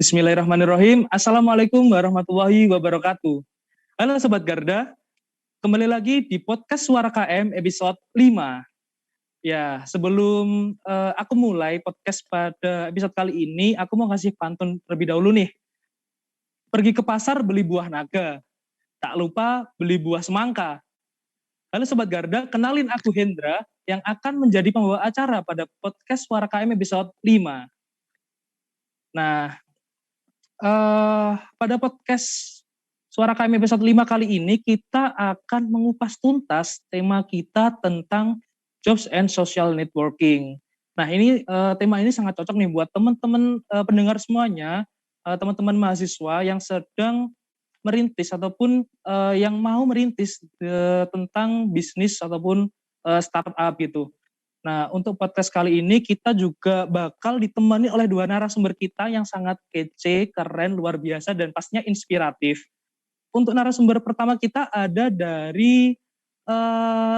Bismillahirrahmanirrahim. Assalamualaikum warahmatullahi wabarakatuh. Halo Sobat Garda, kembali lagi di podcast Suara KM episode 5. Ya, sebelum aku mulai podcast pada episode kali ini, aku mau kasih pantun terlebih dahulu nih. Pergi ke pasar beli buah naga, tak lupa beli buah semangka. Halo Sobat Garda, kenalin aku Hendra yang akan menjadi pembawa acara pada podcast Suara KM episode 5. Nah, pada podcast Suara KM episode 5 kali ini kita akan mengupas tuntas tema kita tentang jobs and social networking. Nah, ini tema ini sangat cocok nih buat teman-teman pendengar semuanya, teman-teman mahasiswa yang sedang merintis ataupun yang mau merintis tentang bisnis ataupun startup gitu. Nah, untuk podcast kali ini kita juga bakal ditemani oleh dua narasumber kita yang sangat kece, keren, luar biasa, dan pastinya inspiratif. Untuk narasumber pertama kita ada dari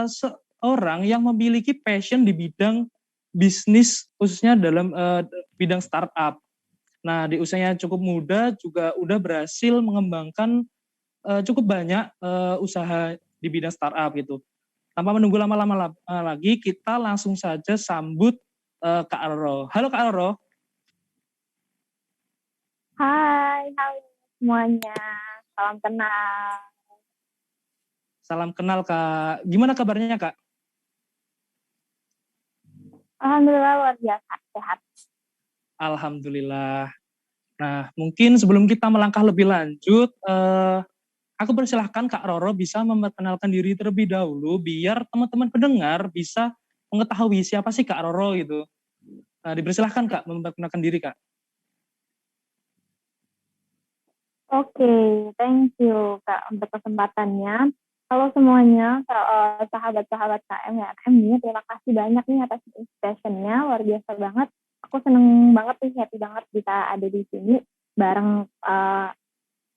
seorang yang memiliki passion di bidang bisnis, khususnya dalam bidang startup. Nah, di usianya cukup muda juga udah berhasil mengembangkan cukup banyak usaha di bidang startup gitu. Tanpa menunggu lama-lama lagi, kita langsung saja sambut Kak Roro. Halo Kak Roro. Hai, halo semuanya. Salam kenal. Salam kenal Kak. Gimana kabarnya Kak? Alhamdulillah luar biasa, sehat. Alhamdulillah. Nah, mungkin sebelum kita melangkah lebih lanjut, aku persilahkan Kak Roro bisa memperkenalkan diri terlebih dahulu, biar teman-teman pendengar bisa mengetahui siapa sih Kak Roro gitu. Nah, dipersilahkan Kak memperkenalkan diri Kak. Oke, thank you Kak untuk kesempatannya. Halo semuanya, sahabat-sahabat KM ya. KM, terima kasih banyak nih atas inspirationnya, luar biasa banget. Aku seneng banget nih, happy banget bisa ada di sini bareng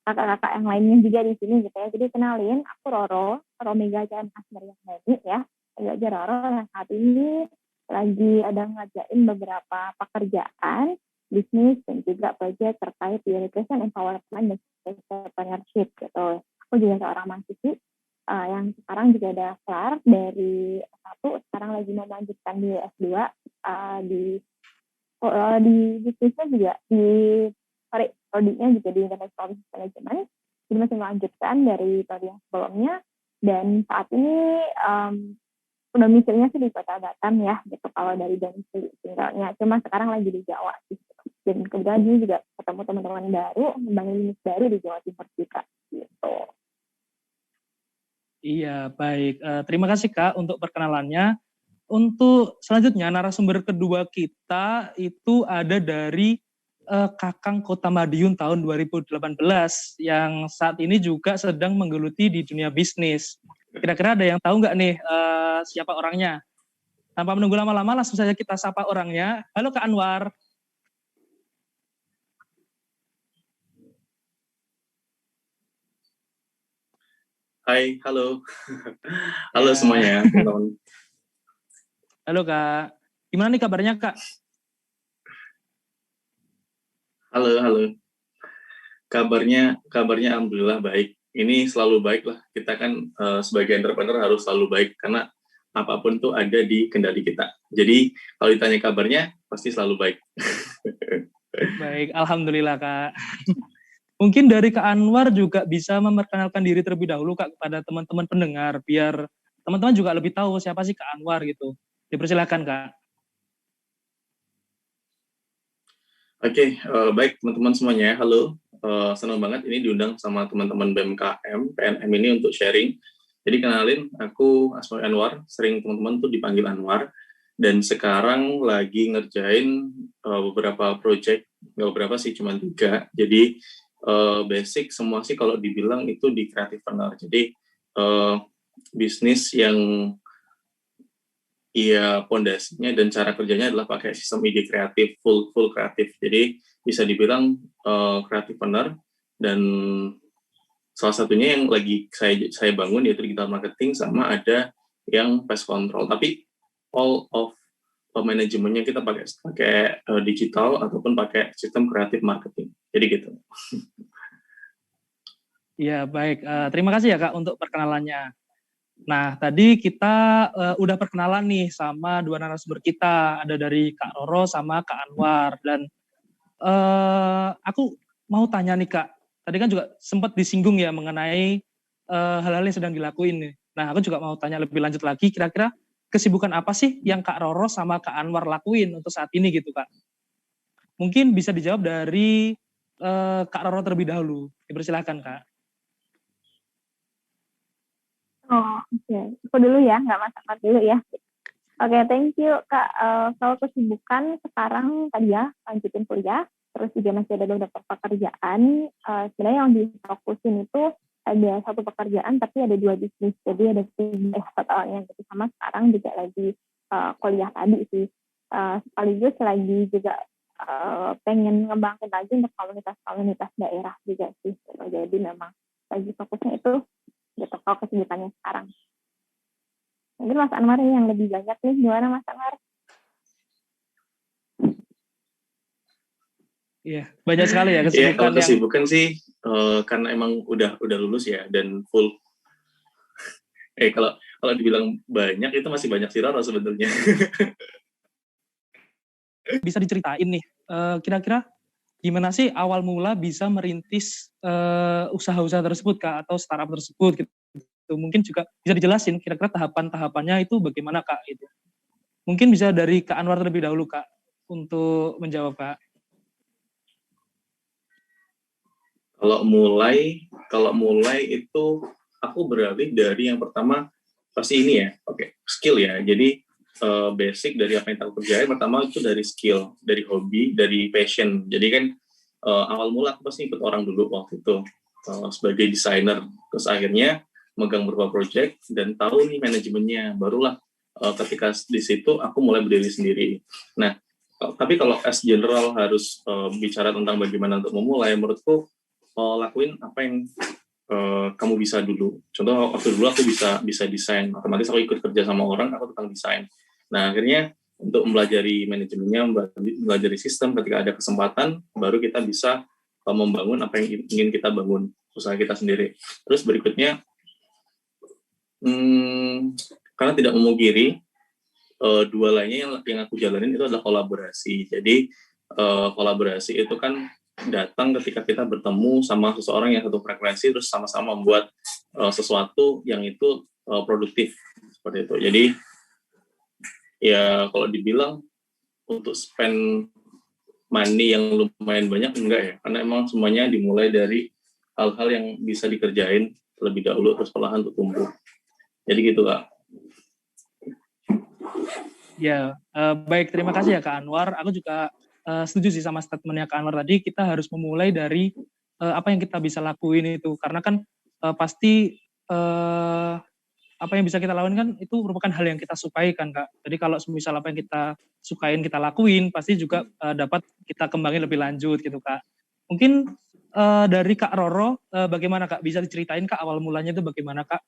kakak-kakak yang lainnya juga di sini gitu ya. Jadi kenalin, aku Roro Mega Jan Asmariandani ya. Agak aja Roro, nah saat ini lagi ada ngajain beberapa pekerjaan, bisnis, dan juga proyek terkait di education, empowerment, dan entrepreneurship gitu. Aku juga seorang mahasiswi yang sekarang juga ada kelar dari S1, sekarang lagi mau melanjutkan di S2 di bisnisnya juga prodinya juga di International Business Management. Jadi masih melanjutkan dari prodi yang sebelumnya, dan saat ini domisilinya sih di Kota Batam ya, gitu kalau dari domisili tinggalnya. Cuma sekarang lagi di Jawa sih. Dan kemudian juga ketemu teman-teman baru, membangun bisnis baru di Jawa Timur juga, gitu. Iya, baik. Terima kasih Kak untuk perkenalannya. Untuk selanjutnya, narasumber kedua kita itu ada dari Kakang Kota Madiun tahun 2018 yang saat ini juga sedang menggeluti di dunia bisnis. Kira-kira ada yang tahu nggak nih siapa orangnya? Tanpa menunggu lama-lama, langsung saja kita sapa orangnya. Halo Kak Anwar. Hai, halo. Halo semuanya, teman-teman. Halo Kak. Gimana nih kabarnya Kak? Halo. Kabarnya alhamdulillah baik. Ini selalu baik lah. Kita kan sebagai entrepreneur harus selalu baik karena apapun tuh ada di kendali kita. Jadi kalau ditanya kabarnya pasti selalu baik. Baik, alhamdulillah Kak. Mungkin dari Kak Anwar juga bisa memperkenalkan diri terlebih dahulu Kak kepada teman-teman pendengar, biar teman-teman juga lebih tahu siapa sih Kak Anwar gitu. Dipersilakan Kak. Oke, baik teman-teman semuanya. Halo, senang banget ini diundang sama teman-teman BMKM, PNM ini untuk sharing. Jadi kenalin, aku Asmaul Anwar, sering teman-teman tuh dipanggil Anwar, dan sekarang lagi ngerjain beberapa project, nggak beberapa sih, cuma 3. Jadi basic semua sih kalau dibilang itu di creativepreneur. Jadi bisnis yang pondasinya dan cara kerjanya adalah pakai sistem ide kreatif, full kreatif. Jadi bisa dibilang creativepreneur, dan salah satunya yang lagi saya bangun yaitu digital marketing, sama ada yang pest control. Tapi all of manajemennya kita pakai digital ataupun pakai sistem kreatif marketing. Jadi gitu. Ya, baik. Terima kasih ya Kak untuk perkenalannya. Nah, tadi kita udah perkenalan nih sama dua narasumber kita. Ada dari Kak Roro sama Kak Anwar. Dan aku mau tanya nih Kak. Tadi kan juga sempat disinggung ya mengenai hal-hal yang sedang dilakuin nih. Nah, aku juga mau tanya lebih lanjut lagi. Kira-kira kesibukan apa sih yang Kak Roro sama Kak Anwar lakuin untuk saat ini gitu Kak? Mungkin bisa dijawab dari Kak Roro terlebih dahulu. Dipersilakan Kak. Oh, oke. Aku dulu ya, nggak masalah dulu ya. Oke, thank you, Kak. Kalau kesibukan sekarang tadi ya, lanjutin kuliah, terus juga masih ada beberapa pekerjaan. Sebenarnya yang difokusin itu ada satu pekerjaan, tapi ada dua bisnis. Jadi ada tiga totalnya. Jadi sama sekarang juga lagi kuliah tadi sih. Sekaligus lagi juga pengen ngembangin lagi untuk komunitas-komunitas daerah juga sih. Jadi memang lagi fokusnya itu gitu kalau kesibukannya sekarang. Mungkin Mas Anwar yang lebih banyak nih, gimana Mas Anwar? Iya, banyak sekali ya Iya, kesibukan kalau yang kesibukan sih karena emang udah lulus ya dan full. Kalau dibilang banyak itu masih banyak sih Roro sebenarnya. bisa diceritain nih. Kira-kira gimana sih awal mula bisa merintis usaha-usaha tersebut Kak atau startup tersebut gitu. Mungkin juga bisa dijelasin kira-kira tahapan-tahapannya itu bagaimana Kak itu. Mungkin bisa dari Kak Anwar terlebih dahulu Kak untuk menjawab Kak. Kalau mulai itu aku beralih dari yang pertama pasti ini ya, skill ya. Jadi basic dari apa yang aku kerjain pertama itu dari skill, dari hobi, dari passion. Jadi kan awal mula aku pasti ikut orang dulu waktu itu sebagai desainer. Terus akhirnya megang beberapa project dan tahu nih manajemennya. Barulah ketika di situ aku mulai berdiri sendiri. Nah, tapi kalau as general harus bicara tentang bagaimana untuk memulai, menurutku lakuin apa yang kamu bisa dulu. Contoh waktu dulu aku bisa desain, otomatis aku ikut kerja sama orang, aku tukang desain. Nah akhirnya untuk mempelajari manajemennya, mempelajari sistem, ketika ada kesempatan, baru kita bisa membangun apa yang ingin kita bangun, usaha kita sendiri. Terus berikutnya, karena tidak memungkiri, dua lainnya yang aku jalanin itu adalah kolaborasi. Jadi kolaborasi itu kan datang ketika kita bertemu sama seseorang yang satu frekuensi terus sama-sama membuat sesuatu yang itu produktif seperti itu. Jadi ya kalau dibilang untuk spend money yang lumayan banyak enggak ya, karena emang semuanya dimulai dari hal-hal yang bisa dikerjain terlebih dahulu terus perlahan untuk tumbuh. Jadi gitu Kak. Ya, baik terima kasih ya Kak Anwar. Aku juga setuju sih sama statementnya Kak Anwar tadi. Kita harus memulai dari apa yang kita bisa lakuin itu, karena kan pasti apa yang bisa kita lakuin kan itu merupakan hal yang kita sukai kan Kak. Jadi kalau misal apa yang kita sukain kita lakuin, pasti juga dapat kita kembangin lebih lanjut gitu Kak. Mungkin dari Kak Roro, bagaimana Kak? Bisa diceritain Kak awal mulanya itu bagaimana Kak?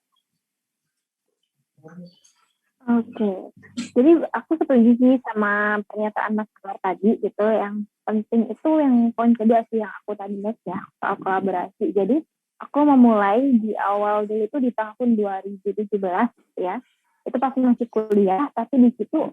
Oke, jadi aku setuju sih sama pernyataan Mas Anwar tadi gitu. Yang penting itu yang poin kedua sih yang aku tadi lihat ya, soal kolaborasi. Jadi aku memulai di awal dulu itu di tahun 2017 ya. Itu pas masih kuliah, tapi di situ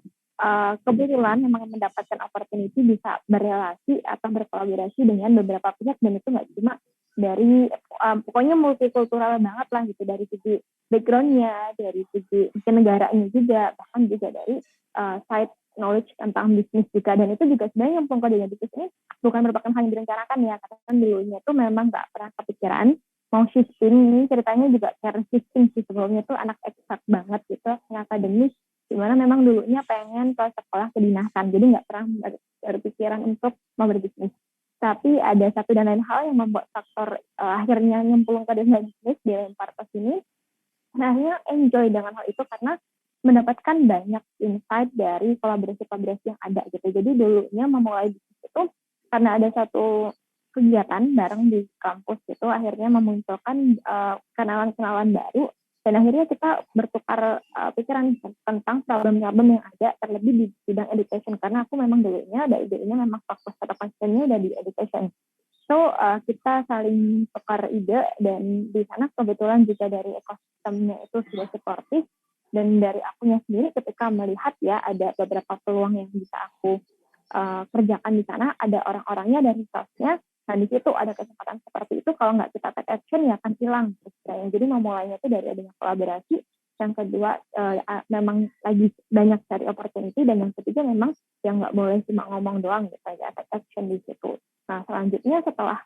kebetulan memang mendapatkan opportunity bisa berrelasi atau berkolaborasi dengan beberapa pihak, dan itu nggak cuma dari pokoknya multikultural banget lah gitu, dari segi background-nya, dari segi negaranya juga, bahkan juga dari side knowledge tentang bisnis juga. Dan itu juga sebenarnya yang pengkodean bisnis ini bukan merupakan hal yang direncanakan ya, karena kan dulunya itu memang nggak pernah kepikiran mau shifting. Ini ceritanya juga karena shifting sih, sebelumnya tuh anak eksak banget gitu, yang akademis, dimana memang dulunya pengen ke sekolah kedinasan, jadi nggak pernah berpikiran untuk mau berbisnis. Tapi ada satu dan lain hal yang membuat faktor akhirnya nyemplung ke dunia bisnis, dilempar ke sini. Nah, akhirnya enjoy dengan hal itu karena mendapatkan banyak insight dari kolaborasi-kolaborasi yang ada gitu. Jadi dulunya memulai bisnis itu karena ada satu kegiatan bareng di kampus gitu, akhirnya memunculkan kenalan-kenalan baru, dan akhirnya kita bertukar pikiran tentang problem-problem yang ada, terlebih di bidang education, karena aku memang dulunya ada idenya memang fokus atau concernnya udah di education. So kita saling tukar ide, dan di sana kebetulan juga dari ekosistemnya itu sudah suportif, dan dari akunya sendiri ketika melihat ya ada beberapa peluang yang bisa aku kerjakan di sana, ada orang-orangnya dan resource-nya. Nah di situ ada kesempatan seperti itu, kalau nggak kita take action ya akan hilang. Jadi memulainya itu dari adanya kolaborasi. Yang kedua memang lagi banyak cari opportunity, dan yang ketiga memang yang nggak boleh cuma ngomong doang gitu aja, take action di situ. Nah selanjutnya setelah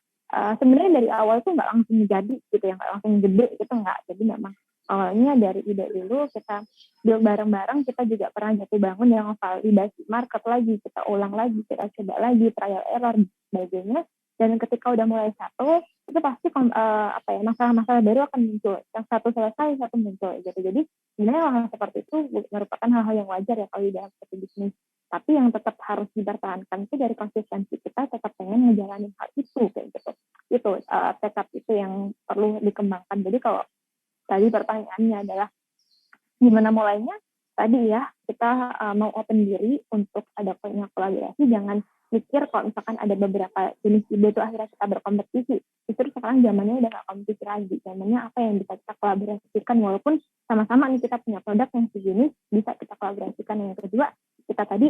sebenarnya dari awal tuh nggak langsung jadi gitu ya, nggak langsung gede gitu, nggak. Jadi memang awalnya dari ide dulu, kita build bareng-bareng, kita juga pernah jatuh bangun yang validasi market lagi, kita ulang lagi, kita coba lagi, trial error dan sebagainya. Dan ketika udah mulai satu, itu pasti masalah-masalah baru akan muncul. Yang satu selesai, satu muncul gitu. Jadi sebenarnya hal seperti itu merupakan hal-hal yang wajar ya kalau di dalam satu bisnis. Tapi yang tetap harus dipertahankan itu dari konsistensi kita, tetap pengen ngejalanin hal itu kayak gitu. Itu tekad itu yang perlu dikembangkan. Jadi kalau tadi pertanyaannya adalah gimana mulainya? Tadi ya, kita mau open diri untuk ada kolaborasi, jangan mikir kalau misalkan ada beberapa jenis ide itu akhirnya kita berkompetisi. Justru sekarang zamannya udah gak kompetisi lagi. Zamannya apa yang bisa kita kolaborasikan, walaupun sama-sama nih kita punya produk yang sejenis, bisa kita kolaborasikan. Yang kedua, kita tadi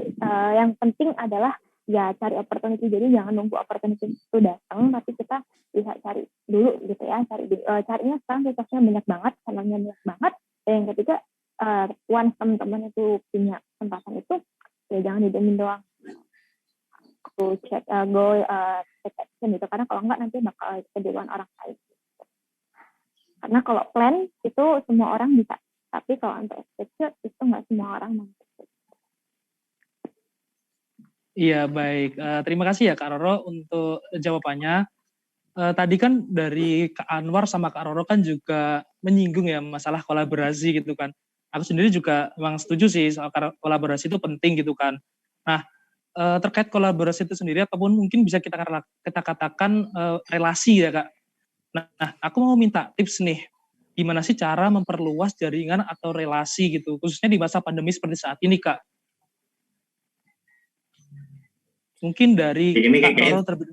yang penting adalah ya cari opportunity. Jadi jangan nunggu opportunity itu datang, tapi kita bisa cari dulu gitu ya. Carinya sekarang resource-nya banyak banget, channel-nya banyak banget. Dan yang ketiga, once teman-teman itu punya kesempatan itu, ya jangan didemin doang. Go check action gitu, karena kalau enggak nanti bakal keduluan orang lain. Karena kalau plan itu semua orang bisa, tapi kalau untuk execute itu nggak semua orang mampu. Iya, baik. Terima kasih ya Kak Roro untuk jawabannya. Tadi kan dari Kak Anwar sama Kak Roro kan juga menyinggung ya masalah kolaborasi gitu kan. Aku sendiri juga memang setuju sih soal kolaborasi itu penting gitu kan. Nah, terkait kolaborasi itu sendiri, ataupun mungkin bisa kita katakan relasi ya Kak. Nah, aku mau minta tips nih, gimana sih cara memperluas jaringan atau relasi gitu, khususnya di masa pandemi seperti saat ini Kak. Mungkin dari Kak Roro terlebih.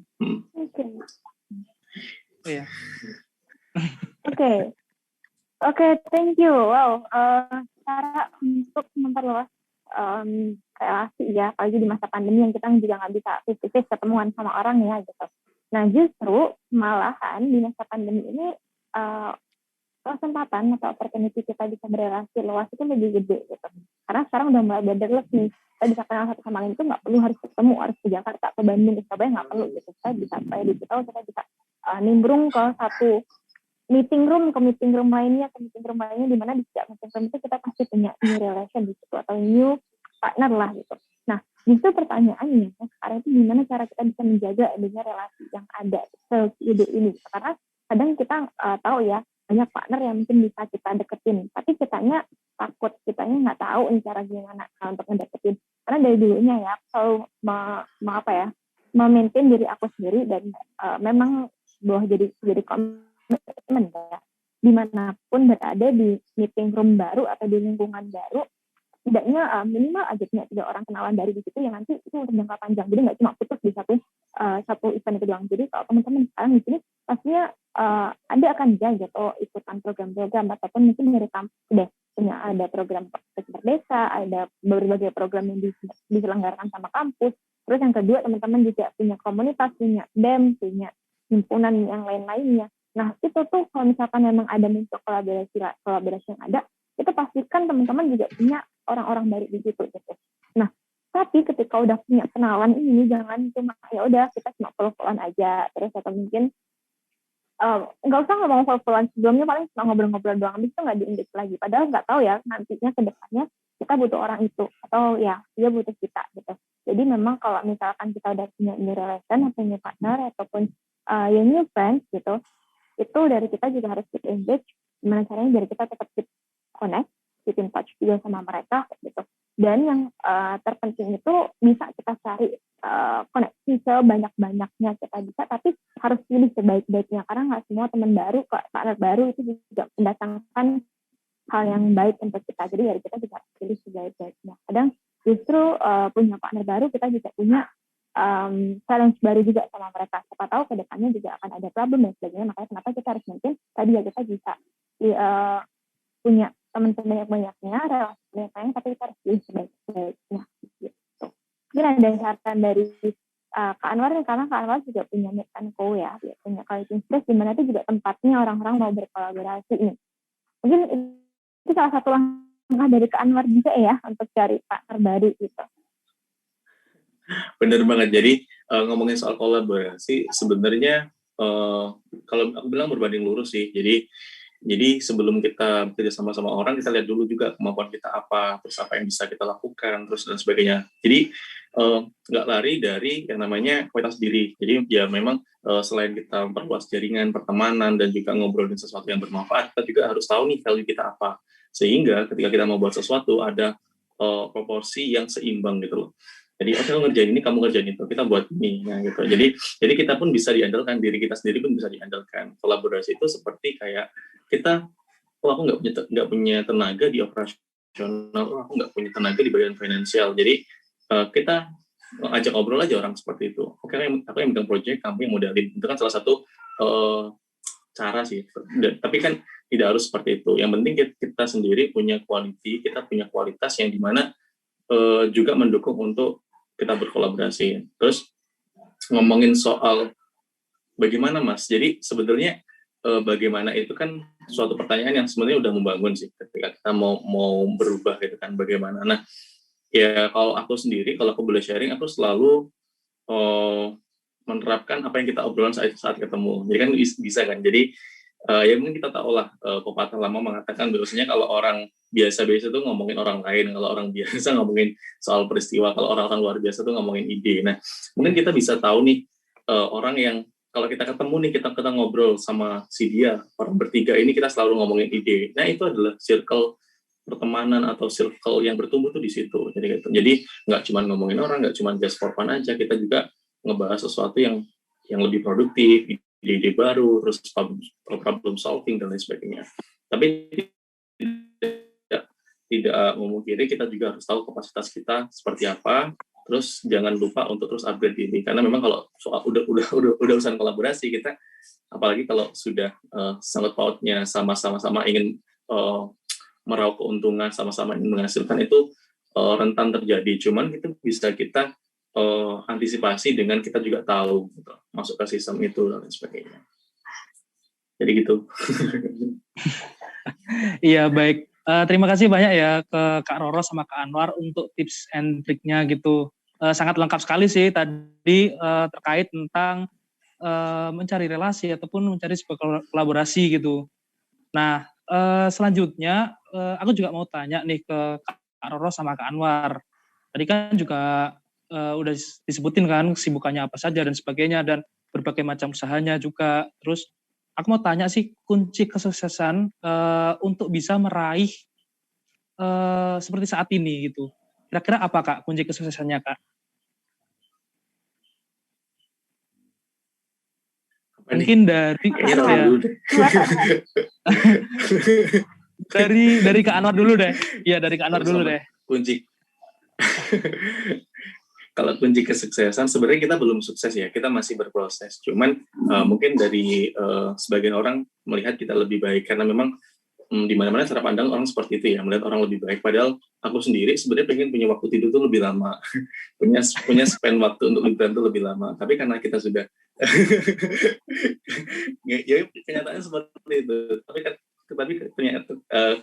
Oke, thank you. Wow, cara untuk memperluas relasi ya, apalagi di masa pandemi yang kita juga nggak bisa face-to-face ketemuan sama orang ya gitu. Nah justru malahan di masa pandemi ini kesempatan atau opportunity kita bisa berrelasi luas itu lebih gede gitu. Karena sekarang udah mulai borderless nih. Kita bisa kenal satu sama lain itu nggak perlu harus ketemu, harus ke Jakarta, ke Bandung, ke Surabaya, nggak perlu gitu. Kita bisa via digital, kita bisa nimbrung ke satu meeting room lainnya, di mana di setiap meeting room itu kita pasti punya new relation di situ atau new partner lah gitu. Nah, justru pertanyaannya sekarang itu gimana cara kita bisa menjaga adanya relasi yang ada ide ini. Karena kadang kita tahu ya banyak partner yang mungkin bisa kita deketin, tapi kitanya takut, kitanya nggak tahu nih cara gimana untuk mendeketin. Karena dari dulunya ya selalu memaintain diri aku sendiri, dan memang bahwa jadi komitmen ya, dimanapun berada di meeting room baru atau di lingkungan baru, tidaknya minimal aja punya 3 orang kenalan dari di situ yang nanti itu untuk jangka panjang. Jadi nggak cuma putus di satu event itu doang. Jadi kalau teman-teman sekarang di sini pastinya ada akan gitu ikutan program-program, ataupun mungkin dari kampus sudah punya ada program Merdeka, ada berbagai program yang diselenggarakan sama kampus. Terus yang kedua, teman-teman juga punya komunitas, punya BEM, punya himpunan yang lain-lainnya. Nah itu tuh kalau misalkan memang ada muncul kolaborasi yang ada, itu pastikan teman-teman juga punya orang-orang baru di situ gitu. Nah, tapi ketika udah punya kenalan ini, jangan cuma ya udah kita cuma follow-followan aja, terus atau mungkin nggak usah ngomong follow-followan sebelumnya, paling cuma ngobrol-ngobrol doang, habis itu nggak di-engage lagi. Padahal nggak tahu ya nantinya ke depannya kita butuh orang itu atau ya dia butuh kita gitu. Jadi memang kalau misalkan kita udah punya new relation atau punya partner ataupun new friends gitu, itu dari kita juga harus keep engage. Gimana caranya biar kita tetap keep connect, keep in touch juga sama mereka gitu. Dan yang terpenting itu bisa kita cari koneksi sebanyak-banyaknya kita bisa, tapi harus pilih sebaik-baiknya, karena nggak semua teman baru, partner baru itu juga mendatangkan hal yang baik untuk kita. Jadi dari kita juga pilih sebaik-baiknya. Kadang justru punya partner baru kita juga punya challenge baru juga sama mereka. Siapa tahu ke depannya juga akan ada problem dan sebagainya. Makanya kenapa kita harus mungkin tadi ya kita bisa punya teman sebanyak-banyaknya, relasi banyak-banyaknya, tapi kita harus pilih sebaik-baiknya. Gitu. Mungkin ada saran dari Kak Anwar, karena Kak Anwar juga punya Meet and Co ya, dia punya co-working space di mana itu juga tempatnya orang-orang mau berkolaborasi nih. Mungkin itu salah satu langkah dari Kak Anwar juga ya untuk cari partner baru gitu. Bener banget. Jadi ngomongin soal kolaborasi, sebenarnya kalau aku bilang berbanding lurus sih. Jadi sebelum kita bekerja sama orang, kita lihat dulu juga kemampuan kita apa, terus apa yang bisa kita lakukan, terus dan sebagainya. Jadi nggak lari dari yang namanya kualitas diri. Jadi ya memang selain kita memperluas jaringan, pertemanan, dan juga ngobrolin sesuatu yang bermanfaat, kita juga harus tahu nih value kita apa. Sehingga ketika kita mau buat sesuatu, ada proporsi yang seimbang gitu loh. Jadi oke, kamu ngerjain ini, kamu ngerjain itu, kita buat ini, nah gitu. Jadi kita pun bisa diandalkan, diri kita sendiri pun bisa diandalkan. Kolaborasi itu seperti kayak kita, aku nggak punya tenaga di operasional, aku nggak punya tenaga di bagian finansial. Jadi kita ajak ngobrol aja orang seperti itu. Oke, aku yang megang project, kamu yang modalin. Itu kan salah satu cara sih. Tapi kan tidak harus seperti itu. Yang penting kita sendiri punya quality, kita punya kualitas yang dimana juga mendukung untuk kita berkolaborasi. Terus ngomongin soal bagaimana Mas, jadi sebenarnya bagaimana itu kan suatu pertanyaan yang sebenarnya udah membangun sih ketika kita mau berubah gitu kan, bagaimana. Nah ya kalau aku sendiri, kalau aku boleh sharing, aku selalu menerapkan apa yang kita obrolan saat ketemu. Jadi kan bisa kan, jadi ya mungkin kita tahu lah, pepatah lama mengatakan bahwasanya kalau orang biasa-biasa tuh ngomongin orang lain, kalau orang biasa ngomongin soal peristiwa, kalau orang-orang luar biasa tuh ngomongin ide. Nah, mungkin kita bisa tahu nih orang yang kalau kita ketemu nih, kita ngobrol sama si dia, orang bertiga ini kita selalu ngomongin ide. Nah, itu adalah circle pertemanan atau circle yang bertumbuh tuh di situ. Jadi nggak cuma ngomongin orang, nggak cuma just for fun aja, kita juga ngebahas sesuatu yang lebih produktif, ide-ide baru, terus problem solving dan lain sebagainya. Tapi tidak memungkiri kita juga harus tahu kapasitas kita seperti apa. Terus jangan lupa untuk terus upgrade diri, karena memang kalau soal udah urusan kolaborasi, kita apalagi kalau sudah sangkut pautnya sama-sama ingin meraup keuntungan, sama-sama ingin menghasilkan, itu rentan terjadi. Cuman itu bisa kita antisipasi dengan kita juga tahu gitu, masuk ke sistem itu dan lain sebagainya. Jadi gitu. Iya, baik. Terima kasih banyak ya ke Kak Roro sama Kak Anwar untuk tips and triknya gitu. Sangat lengkap sekali sih tadi terkait tentang mencari relasi ataupun mencari sebuah kolaborasi gitu. Nah, selanjutnya aku juga mau tanya nih ke Kak Roro sama Kak Anwar. Tadi kan juga udah disebutin kan kesibukannya apa saja dan sebagainya, dan berbagai macam usahanya juga. Terus aku mau tanya sih, kunci kesuksesan untuk bisa meraih seperti saat ini gitu. Kira-kira apa Kak kunci kesuksesannya Kak? Mungkin dari dari Kak Anwar dulu deh. Iya, dari Kak Anwar dulu deh. Kunci. Kalau kunci kesuksesan, sebenarnya kita belum sukses ya, kita masih berproses. Cuman mungkin dari sebagian orang melihat kita lebih baik, karena memang di mana-mana cara pandang orang seperti itu ya, melihat orang lebih baik. Padahal aku sendiri sebenarnya pengen punya waktu tidur tuh lebih lama, punya spend waktu untuk liburan tuh lebih lama. Tapi karena kita sudah, ya kenyataannya seperti itu. Tapi ternyata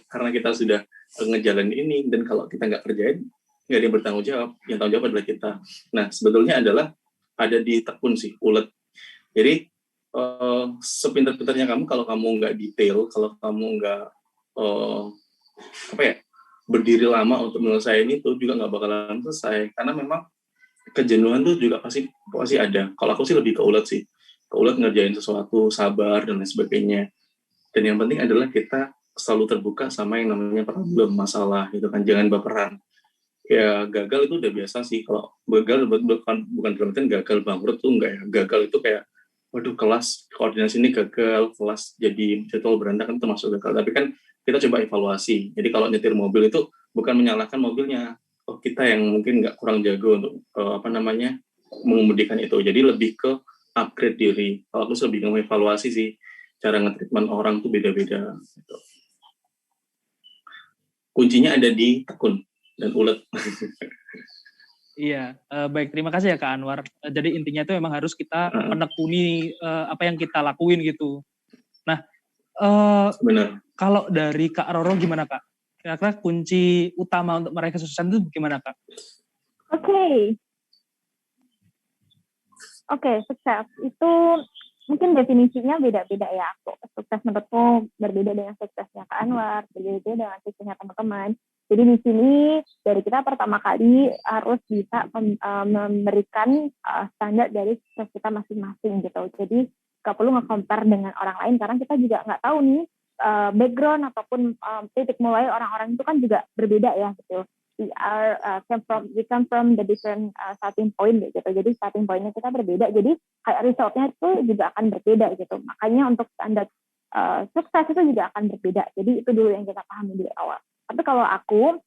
karena kita sudah ngejalanin ini, dan kalau kita nggak kerjain, nggak ada yang bertanggung jawab. Yang tanggung jawab adalah kita. Nah, sebetulnya adalah ada di tekun sih, ulet. Jadi sepintar-pintarnya kamu, kalau kamu nggak detail, kalau kamu nggak berdiri lama untuk menyelesaikan itu, juga nggak bakalan selesai. Karena memang kejenuhan tuh juga pasti ada. Kalau aku sih lebih ke ulet sih, ke ulet ngerjain sesuatu, sabar dan lain sebagainya. Dan yang penting adalah kita selalu terbuka sama yang namanya problem, masalah gitu kan, jangan baperan. Ya gagal itu udah biasa sih. Kalau gagal bukan dalam artian gagal bangkrut tuh enggak ya. Gagal itu kayak, waduh, kelas koordinasi ini gagal, kelas jadi jadwal berantakan, itu masuk gagal. Tapi kan kita coba evaluasi. Jadi kalau nyetir mobil itu bukan menyalahkan mobilnya, kita yang mungkin nggak kurang jago untuk mengemudikan itu. Jadi lebih ke upgrade diri. Kalau aku lebih mengevaluasi sih, cara nge-treatment orang tuh beda-beda. Gitu. Kuncinya ada di tekun dan ulet. Iya, baik, terima kasih ya Kak Anwar. Jadi intinya itu memang harus kita menekuni apa yang kita lakuin gitu. Nah, benar. Kalau dari Kak Roro gimana Kak? Kira-kira kunci utama untuk meraih kesuksesan itu gimana Kak? Oke, sukses itu mungkin definisinya beda-beda ya. Sukses menurutku berbeda dengan suksesnya Kak Anwar, berbeda dengan suksesnya teman-teman. Jadi di sini dari kita pertama kali harus bisa memberikan standar dari sukses kita masing-masing gitu. Jadi nggak perlu nge-compare dengan orang lain karena kita juga nggak tahu nih background ataupun titik mulai orang-orang itu kan juga berbeda ya gitu. We come from the different starting point gitu. Jadi starting pointnya kita berbeda. Jadi kayak resultnya itu juga akan berbeda gitu. Makanya untuk standar sukses itu juga akan berbeda. Jadi itu dulu yang kita pahami di awal. Tapi kalau aku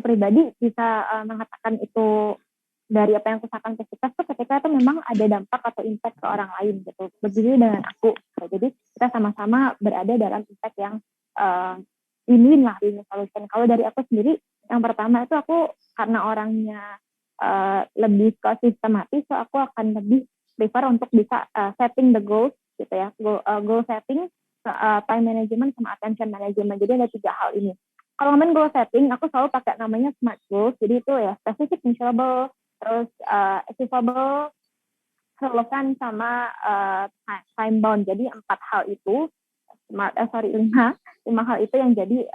pribadi bisa mengatakan itu dari apa yang aku katakan ke sukses itu ketika itu memang ada dampak atau impact ke orang lain gitu. Begitu dengan aku. Jadi kita sama-sama berada dalam impact yang win-win lah, win solution. Kalau dari aku sendiri, yang pertama itu aku karena orangnya lebih ke sistematis, so aku akan lebih prefer untuk bisa setting the goals gitu ya, goal setting, time management sama attention management. Jadi ada 3 hal ini. Kalau ngomongin goal setting, aku selalu pakai namanya SMART goals. Jadi itu ya specific, measurable, terus achievable, relevant sama time bound. Jadi 4 hal itu, 5 hal itu yang jadi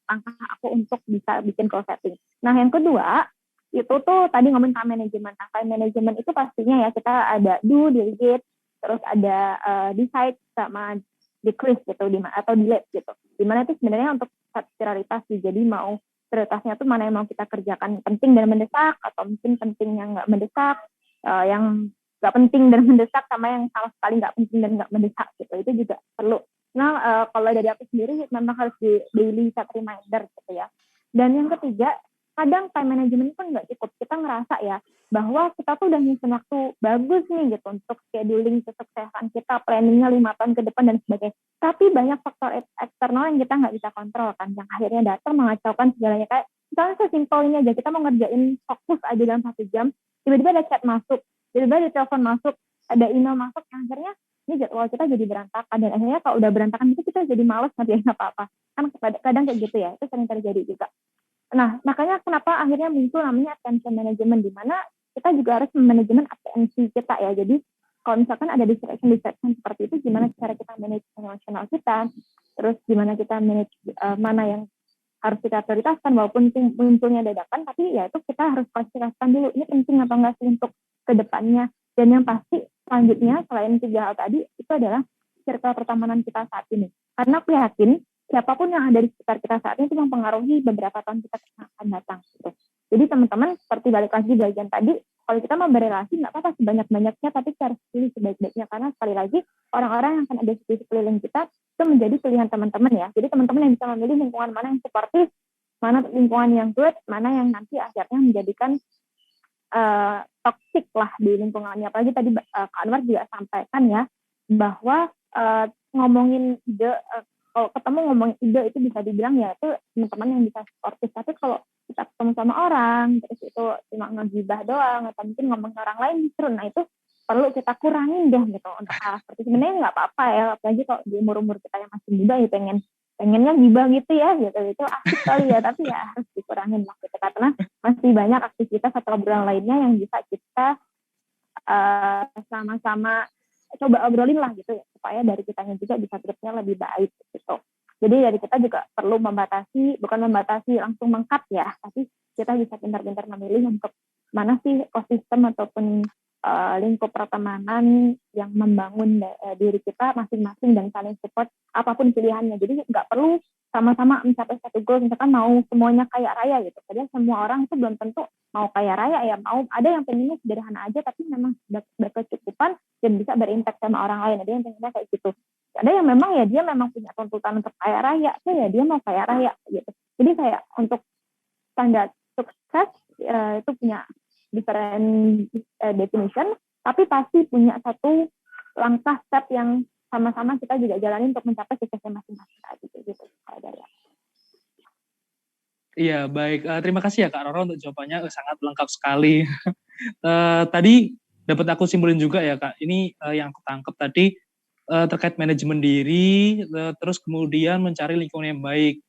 langkah aku untuk bisa bikin goal setting. Nah yang kedua itu tuh tadi ngomongin time management. Nah time management itu pastinya ya kita ada do, delegate, terus ada decide sama decrease gitu, atau delete gitu. Dimana itu sebenarnya untuk prioritas sih. Jadi mau prioritasnya tuh mana yang mau kita kerjakan, penting dan mendesak atau mungkin penting yang nggak mendesak, yang nggak penting dan mendesak sama yang sama sekali nggak penting dan nggak mendesak gitu. Itu juga perlu. Nah, kalau dari aku sendiri memang harus di daily set reminder gitu ya. Dan yang ketiga, kadang time management pun nggak cukup. Kita ngerasa ya bahwa kita tuh udah nyusun waktu bagus nih gitu untuk scheduling kesuksesan kita, planningnya 5 tahun ke depan dan sebagainya. Tapi banyak faktor eksternal yang kita nggak bisa kontrol kan, yang akhirnya datang mengacaukan segalanya. Kayak misalnya sesimpel ini aja, kita mau ngerjain fokus aja dalam 1 jam, tiba-tiba ada chat masuk, tiba-tiba ada telepon masuk, ada email masuk, yang akhirnya ini jadwal kita jadi berantakan, dan akhirnya kalau udah berantakan itu kita jadi malas ngerjain apa-apa. Kan kadang kayak gitu ya, itu sering terjadi juga. Nah, makanya kenapa akhirnya muncul namanya attention management, di mana kita juga harus manajemen atensi kita ya. Jadi kalau misalkan ada distraction seperti itu, gimana cara kita manage emosional kita, terus gimana kita manage mana yang harus kita prioritaskan, walaupun munculnya dadakan, tapi ya itu kita harus pastikan dulu, ini penting atau enggak sih untuk kedepannya. Dan yang pasti selanjutnya selain 3 hal tadi, itu adalah circle pertemanan kita saat ini. Karena aku yakin siapapun yang ada di sekitar kita saat ini itu mempengaruhi beberapa tahun kita akan datang. Gitu. Jadi teman-teman, seperti balik lagi bagian tadi, kalau kita mau berrelasi nggak apa-apa sebanyak-banyaknya, tapi harus pilih sebaik-baiknya. Karena sekali lagi orang-orang yang akan ada di sekeliling kita itu menjadi pilihan teman-teman ya. Jadi teman-teman yang bisa memilih lingkungan mana yang suportif, mana lingkungan yang good, mana yang nanti akhirnya menjadikan toksik lah di lingkungannya. Apalagi tadi Kak Anwar juga sampaikan ya, bahwa ngomongin ide, kalau ketemu ngomongin ide itu bisa dibilang ya itu teman-teman yang bisa suportif. Tapi kalau kita ketemu sama orang, terus itu cuma ngegibah doang, atau mungkin ngomongin orang lain justru, nah itu perlu kita kurangin deh gitu untuk hal seperti sebenarnya nggak apa-apa ya, apalagi kalau di umur-umur kita yang masih muda ya pengennya gibah gitu ya, gitu itu asik kali ya, tapi ya harus dikurangin lah gitu, karena masih banyak aktivitas atau obrolan lainnya yang bisa kita sama-sama coba obrolin lah gitu ya, supaya dari kitanya juga bisa tripnya lebih baik gitu. Jadi dari kita juga perlu bukan membatasi langsung meng-cut ya, tapi kita bisa pintar-pintar memilih untuk mana sih ekosistem ataupun lingkup pertemanan yang membangun diri kita masing-masing dan saling support apapun pilihannya. Jadi nggak perlu sama-sama mencapai satu goal, misalkan mau semuanya kaya raya gitu. Padahal semua orang itu belum tentu mau kaya raya ya, mau ada yang pengennya sederhana aja tapi memang berkecukupan dan bisa berimpact sama orang lain. Ada yang pengennya kayak gitu. Ada yang memang ya dia memang punya tuntutan untuk kaya raya, ya dia mau kaya raya gitu. Jadi kayak untuk standar sukses itu punya different definition, tapi pasti punya satu langkah step yang sama-sama kita juga jalani untuk mencapai suksesnya masing-masing tadi gitu. Iya, baik. Terima kasih ya Kak Roro untuk jawabannya, sangat lengkap sekali. Tadi dapat aku simpulin juga ya Kak, ini yang aku tangkap tadi terkait manajemen diri, terus kemudian mencari lingkungan yang baik.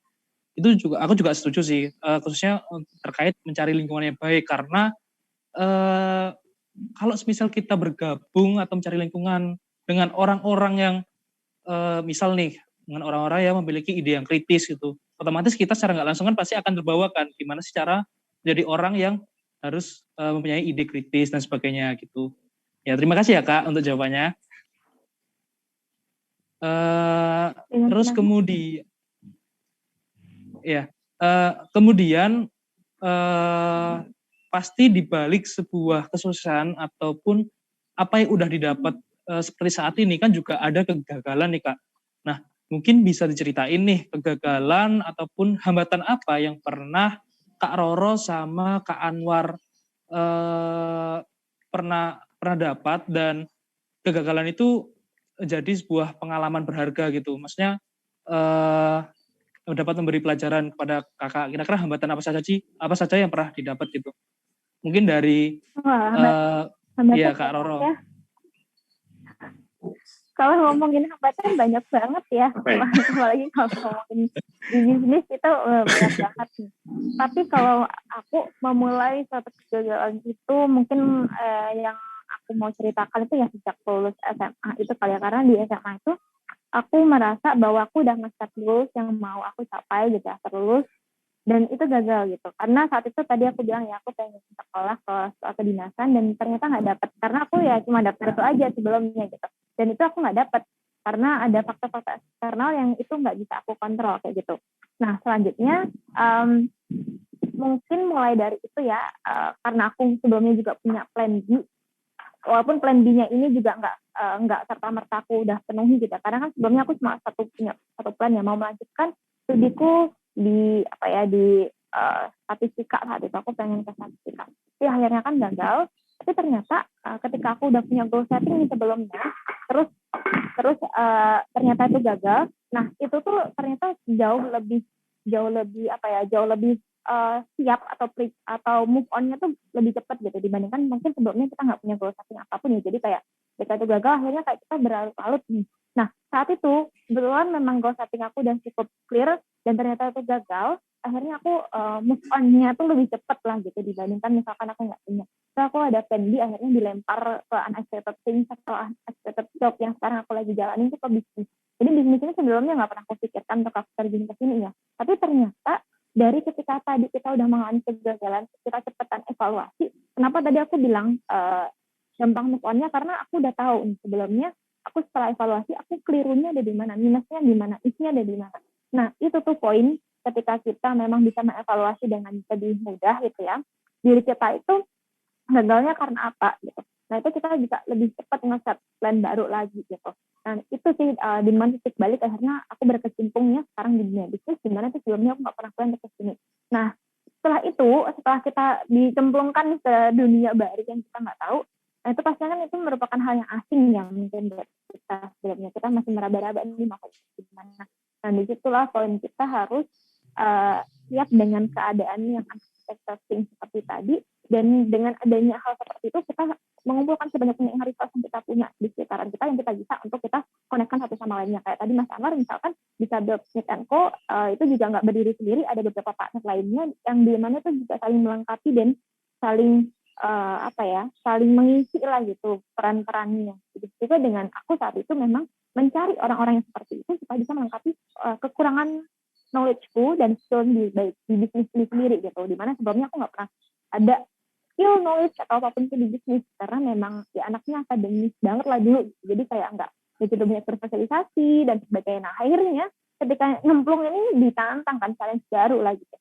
Itu juga aku juga setuju sih, khususnya terkait mencari lingkungan yang baik, karena kalau misal kita bergabung atau mencari lingkungan dengan orang-orang yang misal nih, dengan orang-orang yang memiliki ide yang kritis gitu, otomatis kita secara nggak langsung kan pasti akan terbawakan gimana sih cara menjadi orang yang harus mempunyai ide kritis dan sebagainya gitu. Ya, terima kasih ya Kak untuk jawabannya. Terus kemudian ya, kemudian pasti dibalik sebuah kesuksesan ataupun apa yang udah didapat seperti saat ini kan juga ada kegagalan nih Kak. Nah, mungkin bisa diceritain nih kegagalan ataupun hambatan apa yang pernah Kak Roro sama Kak Anwar pernah dapat, dan kegagalan itu jadi sebuah pengalaman berharga gitu. Maksudnya dapat memberi pelajaran kepada kakak. Kira-kira hambatan apa saja yang pernah didapat gitu? Mungkin dari ya Kak Roro. Ya. Kalau ngomongin hambatan banyak banget ya, apalagi kalau ngomongin di bisnis itu banyak banget nih. Tapi kalau aku memulai suatu kegagalan itu mungkin yang aku mau ceritakan itu ya sejak lulus SMA itu kali ya, karena di SMA itu aku merasa bahwa aku udah nge-set goals yang mau aku capai gitu ya, terlulus, dan itu gagal gitu. Karena saat itu tadi aku bilang ya, aku pengen sekolah ke kedinasan dan ternyata nggak dapet, karena aku ya cuma daftar itu aja sebelumnya gitu. Dan itu aku nggak dapet karena ada faktor-faktor eksternal yang itu nggak bisa aku kontrol kayak gitu. Nah selanjutnya mungkin mulai dari itu ya, karena aku sebelumnya juga punya plan B, walaupun plan B-nya ini juga nggak serta-merta aku udah penuhi gitu. Karena kan sebelumnya aku cuma punya satu plan ya, mau melanjutkan studiku di statistika saat itu, aku pengen ke statistika. Tapi akhirnya kan gagal. Tapi ternyata ketika aku udah punya goal setting nih sebelumnya, terus ternyata itu gagal. Nah itu tuh ternyata jauh lebih siap atau move on-nya tuh lebih cepat gitu dibandingkan mungkin sebelumnya kita nggak punya goal setting apapun ya. Jadi kayak ketika itu gagal akhirnya kayak kita berlarut-larut nih. Nah saat itu kebetulan memang goal setting aku udah cukup clear dan ternyata itu gagal, akhirnya aku move on-nya tuh lebih cepat lah gitu dibandingkan misalkan aku nggak punya. So aku ada plan B, akhirnya dilempar ke unexpected things atau unexpected job yang sekarang aku lagi jalanin itu ke bisnis. Jadi bisnis ini sebelumnya nggak pernah aku pikirkan untuk aku terjun ke sini ya. Tapi ternyata dari ketika tadi kita udah mengalami kegagalan, kita cepetan evaluasi. Kenapa tadi aku bilang gampang move on-nya, karena aku udah tahu sebelumnya aku setelah evaluasi aku kelirunya ada di mana, minusnya di mana, isinya ada di mana. Nah itu tuh poin ketika kita memang bisa mengevaluasi dengan lebih mudah gitu ya, diri kita itu gagalnya karena apa gitu. Nah itu kita bisa lebih cepat nge-set plan baru lagi gitu. Nah itu sih di mana titik balik akhirnya aku berkecimpungnya sekarang di dunia bisnis, dimana tuh sebelumnya aku nggak pernah plan ke sini. Nah setelah kita dicemplungkan ke dunia baru yang kita nggak tahu, nah itu pastinya kan itu merupakan hal yang asing yang mungkin buat kita sebelumnya, kita masih meraba-raba ini mau gimana. Nah disitulah poin kita harus siap dengan keadaan yang unexpected seperti tadi, dan dengan adanya hal seperti itu kita mengumpulkan sebanyak-banyak resource yang kita punya di sekitaran kita yang kita bisa untuk kita konekkan satu sama lainnya. Kayak tadi Mas Anwar misalkan bisa build Smith & Co, itu juga nggak berdiri sendiri, ada beberapa partner lainnya yang di mana itu juga saling melengkapi dan saling saling mengisi lah gitu peran-perannya. Jadi juga dengan aku saat itu memang mencari orang-orang yang seperti itu supaya bisa melengkapi kekurangan knowledge-ku dan skill di bisnis ini sendiri gitu. Dimana sebelumnya aku nggak pernah ada skill, knowledge atau apapun itu di bisnis, karena memang ya anaknya akademis banget lah dulu. Jadi kayak nggak begitu banyak berspesialisasi dan sebagainya. Nah akhirnya ketika nyemplung ini ditantang kan challenge baru lah gitu.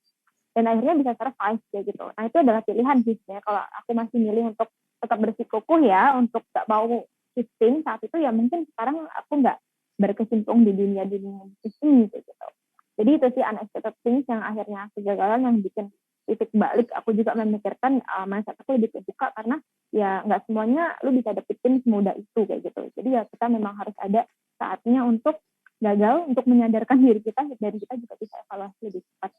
Dan akhirnya bisa survive kayak gitu. Nah itu adalah pilihan sih ya. Kalau aku masih milih untuk tetap bersikukuh ya, untuk nggak mau shifting saat itu ya, mungkin sekarang aku nggak berkecimpung di dunia bisnis ini gitu. Jadi itu sih unexpected things yang akhirnya kegagalan yang bikin titik balik aku juga memikirkan mindset aku lebih terbuka, karena ya nggak semuanya lu bisa dapetin semudah itu kayak gitu. Jadi ya kita memang harus ada saatnya untuk gagal, untuk menyadarkan diri kita, dan kita juga bisa evaluasi lebih cepat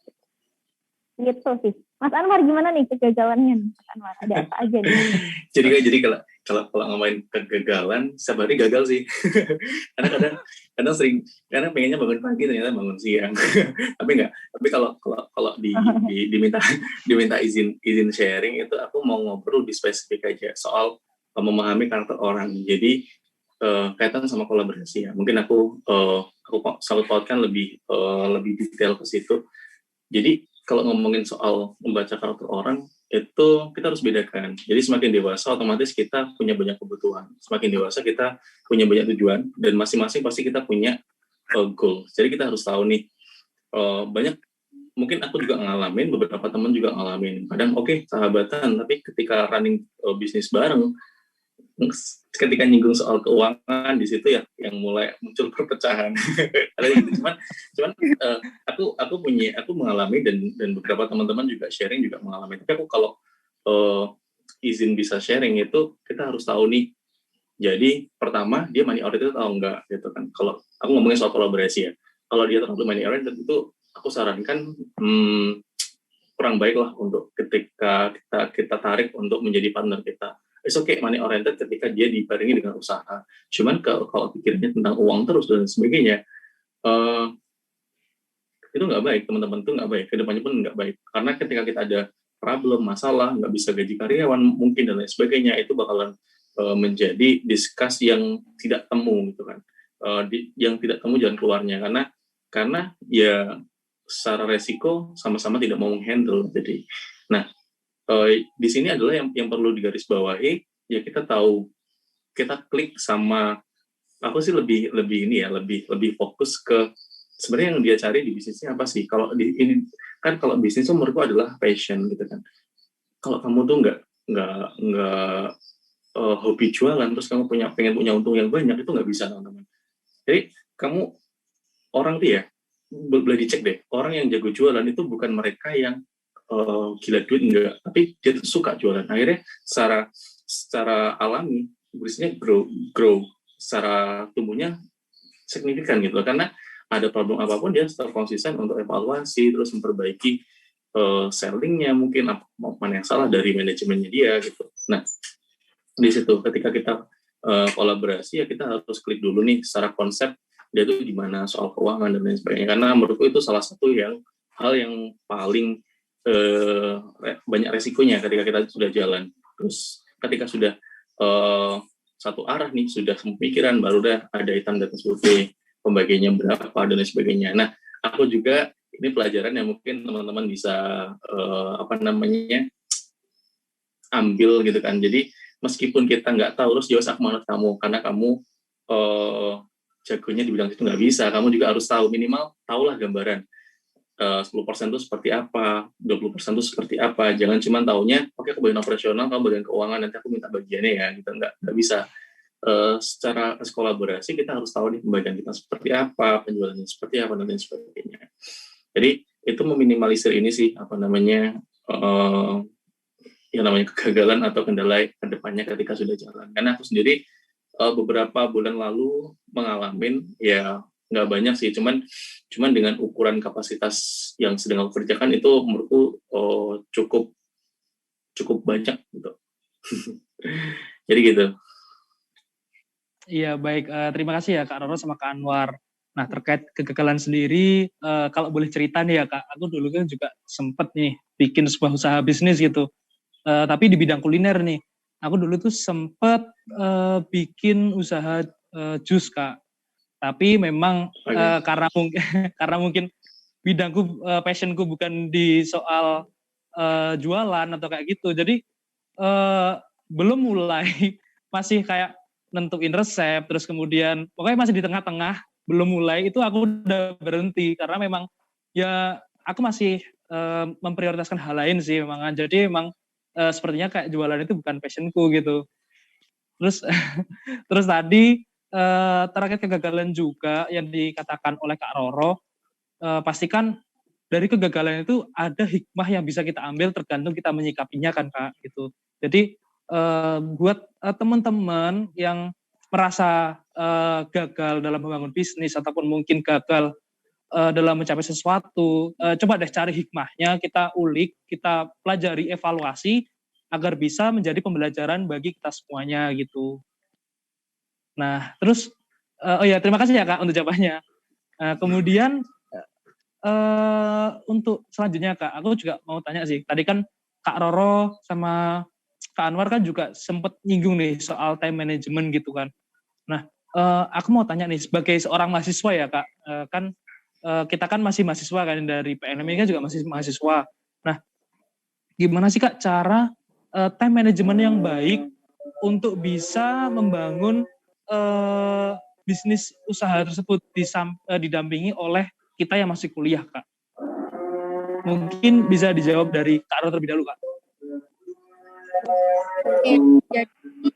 gitu sih. Mas Anwar gimana nih kegagalannya nih, Mas Anwar? Ada apa aja nih? Jadi kalau ngomongin kegagalan, setiap hari gagal sih. Karena kadang sering, karena pengennya bangun pagi ternyata bangun siang. Tapi enggak. Tapi kalau diminta izin sharing itu, aku mau ngobrol di spesifik aja soal memahami karakter orang. Jadi kaitan sama kolaborasi ya. Mungkin aku selalu pautkan lebih detail ke situ. Jadi kalau ngomongin soal membaca karakter orang, itu kita harus bedakan. Jadi semakin dewasa, otomatis kita punya banyak kebutuhan. Semakin dewasa, kita punya banyak tujuan, dan masing-masing pasti kita punya goal. Jadi kita harus tahu nih, banyak, mungkin aku juga ngalamin, beberapa teman juga ngalamin. Kadang sahabatan, tapi ketika running bisnis bareng, ketika nyinggung soal keuangan, di situ ya yang mulai muncul perpecahan. cuman aku mengalami, dan beberapa teman-teman juga sharing juga mengalami. Tapi aku kalau izin bisa sharing itu, kita harus tahu nih. Jadi pertama, dia money oriented atau enggak gitu kan. Kalau aku ngomongin soal kolaborasi ya, kalau dia terlalu money oriented, itu aku sarankan kurang baik lah untuk ketika kita tarik untuk menjadi partner kita. It's okay money oriented ketika dia dibarengi dengan usaha. Cuman kalau pikirnya tentang uang terus dan sebagainya, itu nggak baik, teman-teman, itu nggak baik, kedepannya pun nggak baik. Karena ketika kita ada problem, masalah, nggak bisa gaji karyawan mungkin dan lain sebagainya, itu bakalan menjadi discuss yang tidak temu gitu kan. Yang tidak temu jalan keluarnya, karena ya secara resiko sama-sama tidak mau menghandle. Jadi, nah, di sini adalah yang perlu digarisbawahi, ya kita tahu, kita klik sama, aku sih lebih fokus ke sebenarnya yang dia cari di bisnisnya apa sih. Kalau ini kan, kalau bisnis itu menurutku adalah passion gitu kan. Kalau kamu tuh nggak hobi jualan, terus kamu pengen punya untung yang banyak, itu nggak bisa, teman-teman. Jadi kamu, orang tuh ya, boleh dicek deh, orang yang jago jualan itu bukan mereka yang gila duit, enggak, tapi dia tuh suka jualan. Akhirnya secara alami bisnisnya grow secara tumbuhnya signifikan gitu, karena ada problem apapun dia tetap konsisten untuk evaluasi, terus memperbaiki sellingnya, mungkin apa yang salah dari manajemennya dia gitu. Nah, di situ ketika kita kolaborasi, ya kita harus klik dulu nih secara konsep dia tuh gimana soal keuangan dan lain sebagainya, karena menurutku itu salah satu hal yang paling banyak resikonya ketika kita sudah jalan. Terus ketika sudah satu arah nih, sudah pemikiran, baru udah ada hitam di atas putih, pembagiannya berapa dan lain sebagainya. Nah, aku juga, ini pelajaran yang mungkin teman-teman bisa ambil gitu kan. Jadi meskipun kita nggak tahu terus jauh menurut kamu, karena kamu jagonya di bidang itu, nggak bisa. Kamu juga harus tahu, minimal tahulah gambaran 10% itu seperti apa, 20% itu seperti apa. Jangan cuma taunya, oke, aku bagian operasional, kamu bagian keuangan, nanti aku minta bagiannya ya, gitu. Nggak bisa. Secara kolaborasi kita harus tahu nih pembagian kita seperti apa, penjualannya seperti apa, dan lain sebagainya. Jadi itu meminimalisir ini sih, yang namanya kegagalan atau kendala ke depannya ketika sudah jalan. Karena aku sendiri beberapa bulan lalu mengalami, ya nggak banyak sih, cuman dengan ukuran kapasitas yang sedang aku kerjakan itu menurutku cukup banyak gitu. Jadi gitu. Iya, baik. Terima kasih ya Kak Roro sama Kak Anwar. Nah, terkait kegagalan sendiri, kalau boleh cerita nih ya Kak, aku dulu kan juga sempet nih bikin sebuah usaha bisnis gitu. Tapi di bidang kuliner nih. Aku dulu tuh sempet bikin usaha jus Kak. Tapi memang karena mungkin bidangku, passionku bukan di soal jualan atau kayak gitu. Jadi belum mulai, masih kayak nentuin resep, terus kemudian pokoknya masih di tengah-tengah, belum mulai, itu aku udah berhenti karena memang ya aku masih memprioritaskan hal lain sih memang. Jadi memang sepertinya kayak jualan itu bukan passionku gitu. Terus tadi terkait kegagalan juga yang dikatakan oleh Kak Roro, pastikan dari kegagalan itu ada hikmah yang bisa kita ambil tergantung kita menyikapinya kan Kak gitu. Jadi buat teman-teman yang merasa gagal dalam membangun bisnis ataupun mungkin gagal dalam mencapai sesuatu, coba deh cari hikmahnya, kita ulik, kita pelajari, evaluasi agar bisa menjadi pembelajaran bagi kita semuanya gitu. Nah, terus terima kasih ya Kak untuk jawabannya. Kemudian untuk selanjutnya Kak, aku juga mau tanya sih. Tadi kan Kak Roro sama Kak Anwar kan juga sempat nyinggung nih soal time management gitu kan. Nah, aku mau tanya nih sebagai seorang mahasiswa ya Kak, kan kita kan masih mahasiswa kan dari PNM ini kan juga masih mahasiswa. Nah, gimana sih Kak cara time management yang baik untuk bisa membangun bisnis usaha tersebut didampingi oleh kita yang masih kuliah Kak? Mungkin bisa dijawab dari Kak Ro terlebih dahulu Kak. Oke, jadi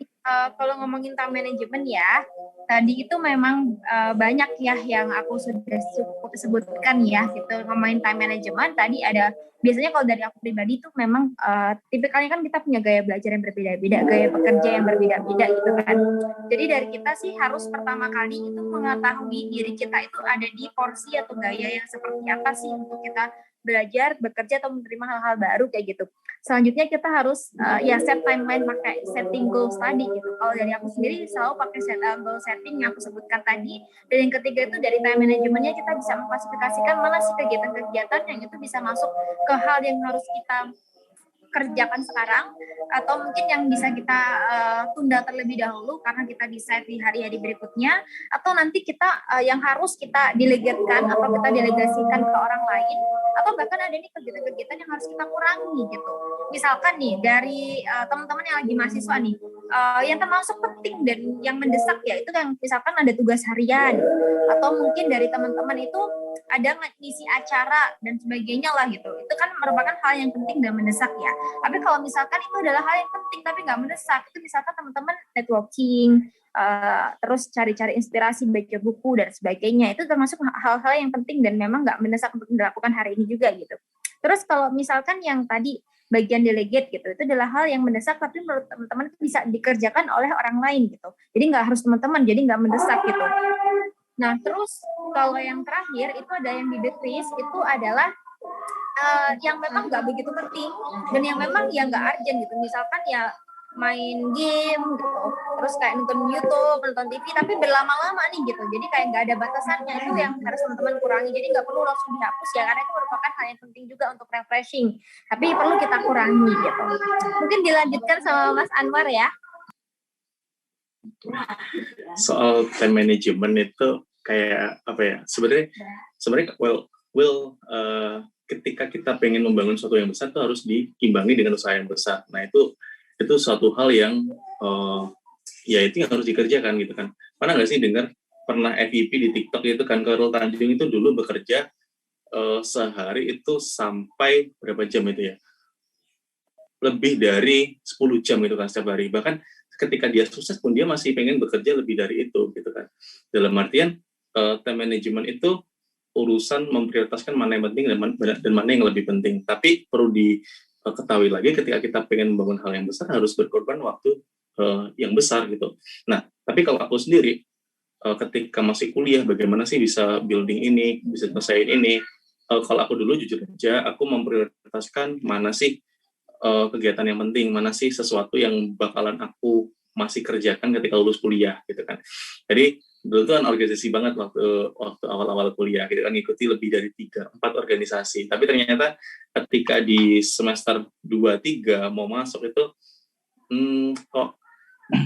kalau ngomongin time management ya, tadi itu memang banyak ya yang aku sudah sebutkan ya, gitu. Ngomongin time management, tadi ada, biasanya kalau dari aku pribadi itu memang tipikalnya kan kita punya gaya belajar yang berbeda-beda, gaya bekerja yang berbeda-beda gitu kan. Jadi dari kita sih harus pertama kali itu mengetahui diri kita itu ada di porsi atau gaya yang seperti apa sih untuk kita belajar, bekerja, atau menerima hal-hal baru kayak gitu. Selanjutnya kita harus set timeline pakai setting goals tadi gitu. Kalau dari aku sendiri selalu pakai goal setting yang aku sebutkan tadi. Dan yang ketiga itu dari time managementnya kita bisa mengklasifikasikan mana sih kegiatan-kegiatan yang itu bisa masuk ke hal yang harus kita kerjakan sekarang, atau mungkin yang bisa kita tunda terlebih dahulu karena kita decide di hari-hari berikutnya, atau nanti kita yang harus kita delegatkan atau kita delegasikan ke orang lain, atau bahkan ada nih kegiatan-kegiatan yang harus kita kurangi gitu. Misalkan nih dari teman-teman yang lagi mahasiswa nih, yang termasuk penting dan yang mendesak ya itu yang misalkan ada tugas harian, atau mungkin dari teman-teman itu ada ngisi acara dan sebagainya lah gitu. Itu kan merupakan hal yang penting dan mendesak ya. Tapi kalau misalkan itu adalah hal yang penting tapi nggak mendesak, itu misalkan teman-teman networking, terus cari-cari inspirasi, baca buku dan sebagainya, itu termasuk hal-hal yang penting dan memang nggak mendesak untuk dilakukan hari ini juga gitu. Terus kalau misalkan yang tadi bagian delegate gitu, itu adalah hal yang mendesak tapi menurut teman-teman bisa dikerjakan oleh orang lain gitu. Jadi nggak harus teman-teman, jadi nggak mendesak gitu. Nah terus kalau yang terakhir itu ada yang di decrease, itu adalah yang memang nggak begitu penting dan yang memang ya nggak urgent gitu. Misalkan ya main game gitu, terus kayak nonton YouTube, nonton TV, tapi berlama-lama nih gitu. Jadi kayak nggak ada batasannya, itu yang harus teman-teman kurangi. Jadi nggak perlu langsung dihapus ya, karena itu merupakan hal yang penting juga untuk refreshing. Tapi perlu kita kurangi gitu. Mungkin dilanjutkan sama Mas Anwar ya. Soal time management itu kayak apa ya? Sebenarnya ketika kita pengen membangun sesuatu yang besar itu harus diimbangi dengan usaha yang besar. Nah itu suatu hal yang ya itu yang harus dikerjakan gitu kan. Pernah nggak sih dengar pernah FYP di TikTok itu kan, Khairul Tanjung itu dulu bekerja sehari itu sampai berapa jam itu ya? Lebih dari 10 jam gitu kan setiap hari. Bahkan ketika dia sukses pun dia masih pengen bekerja lebih dari itu gitu kan. Dalam artian time management itu urusan memprioritaskan mana yang penting dan mana yang lebih penting. Tapi perlu diketahui lagi ketika kita pengen membangun hal yang besar harus berkorban waktu yang besar gitu. Nah, tapi kalau aku sendiri ketika masih kuliah bagaimana sih bisa building ini, bisa selesaiin ini. Kalau aku dulu jujur aja aku memprioritaskan mana sih kegiatan yang penting, mana sih sesuatu yang bakalan aku masih kerjakan ketika lulus kuliah gitu kan. Jadi dulu tuh kan organisasi banget waktu awal-awal kuliah gitu kan, ngikuti lebih dari 3-4 organisasi. Tapi ternyata ketika di semester 2-3 mau masuk itu kok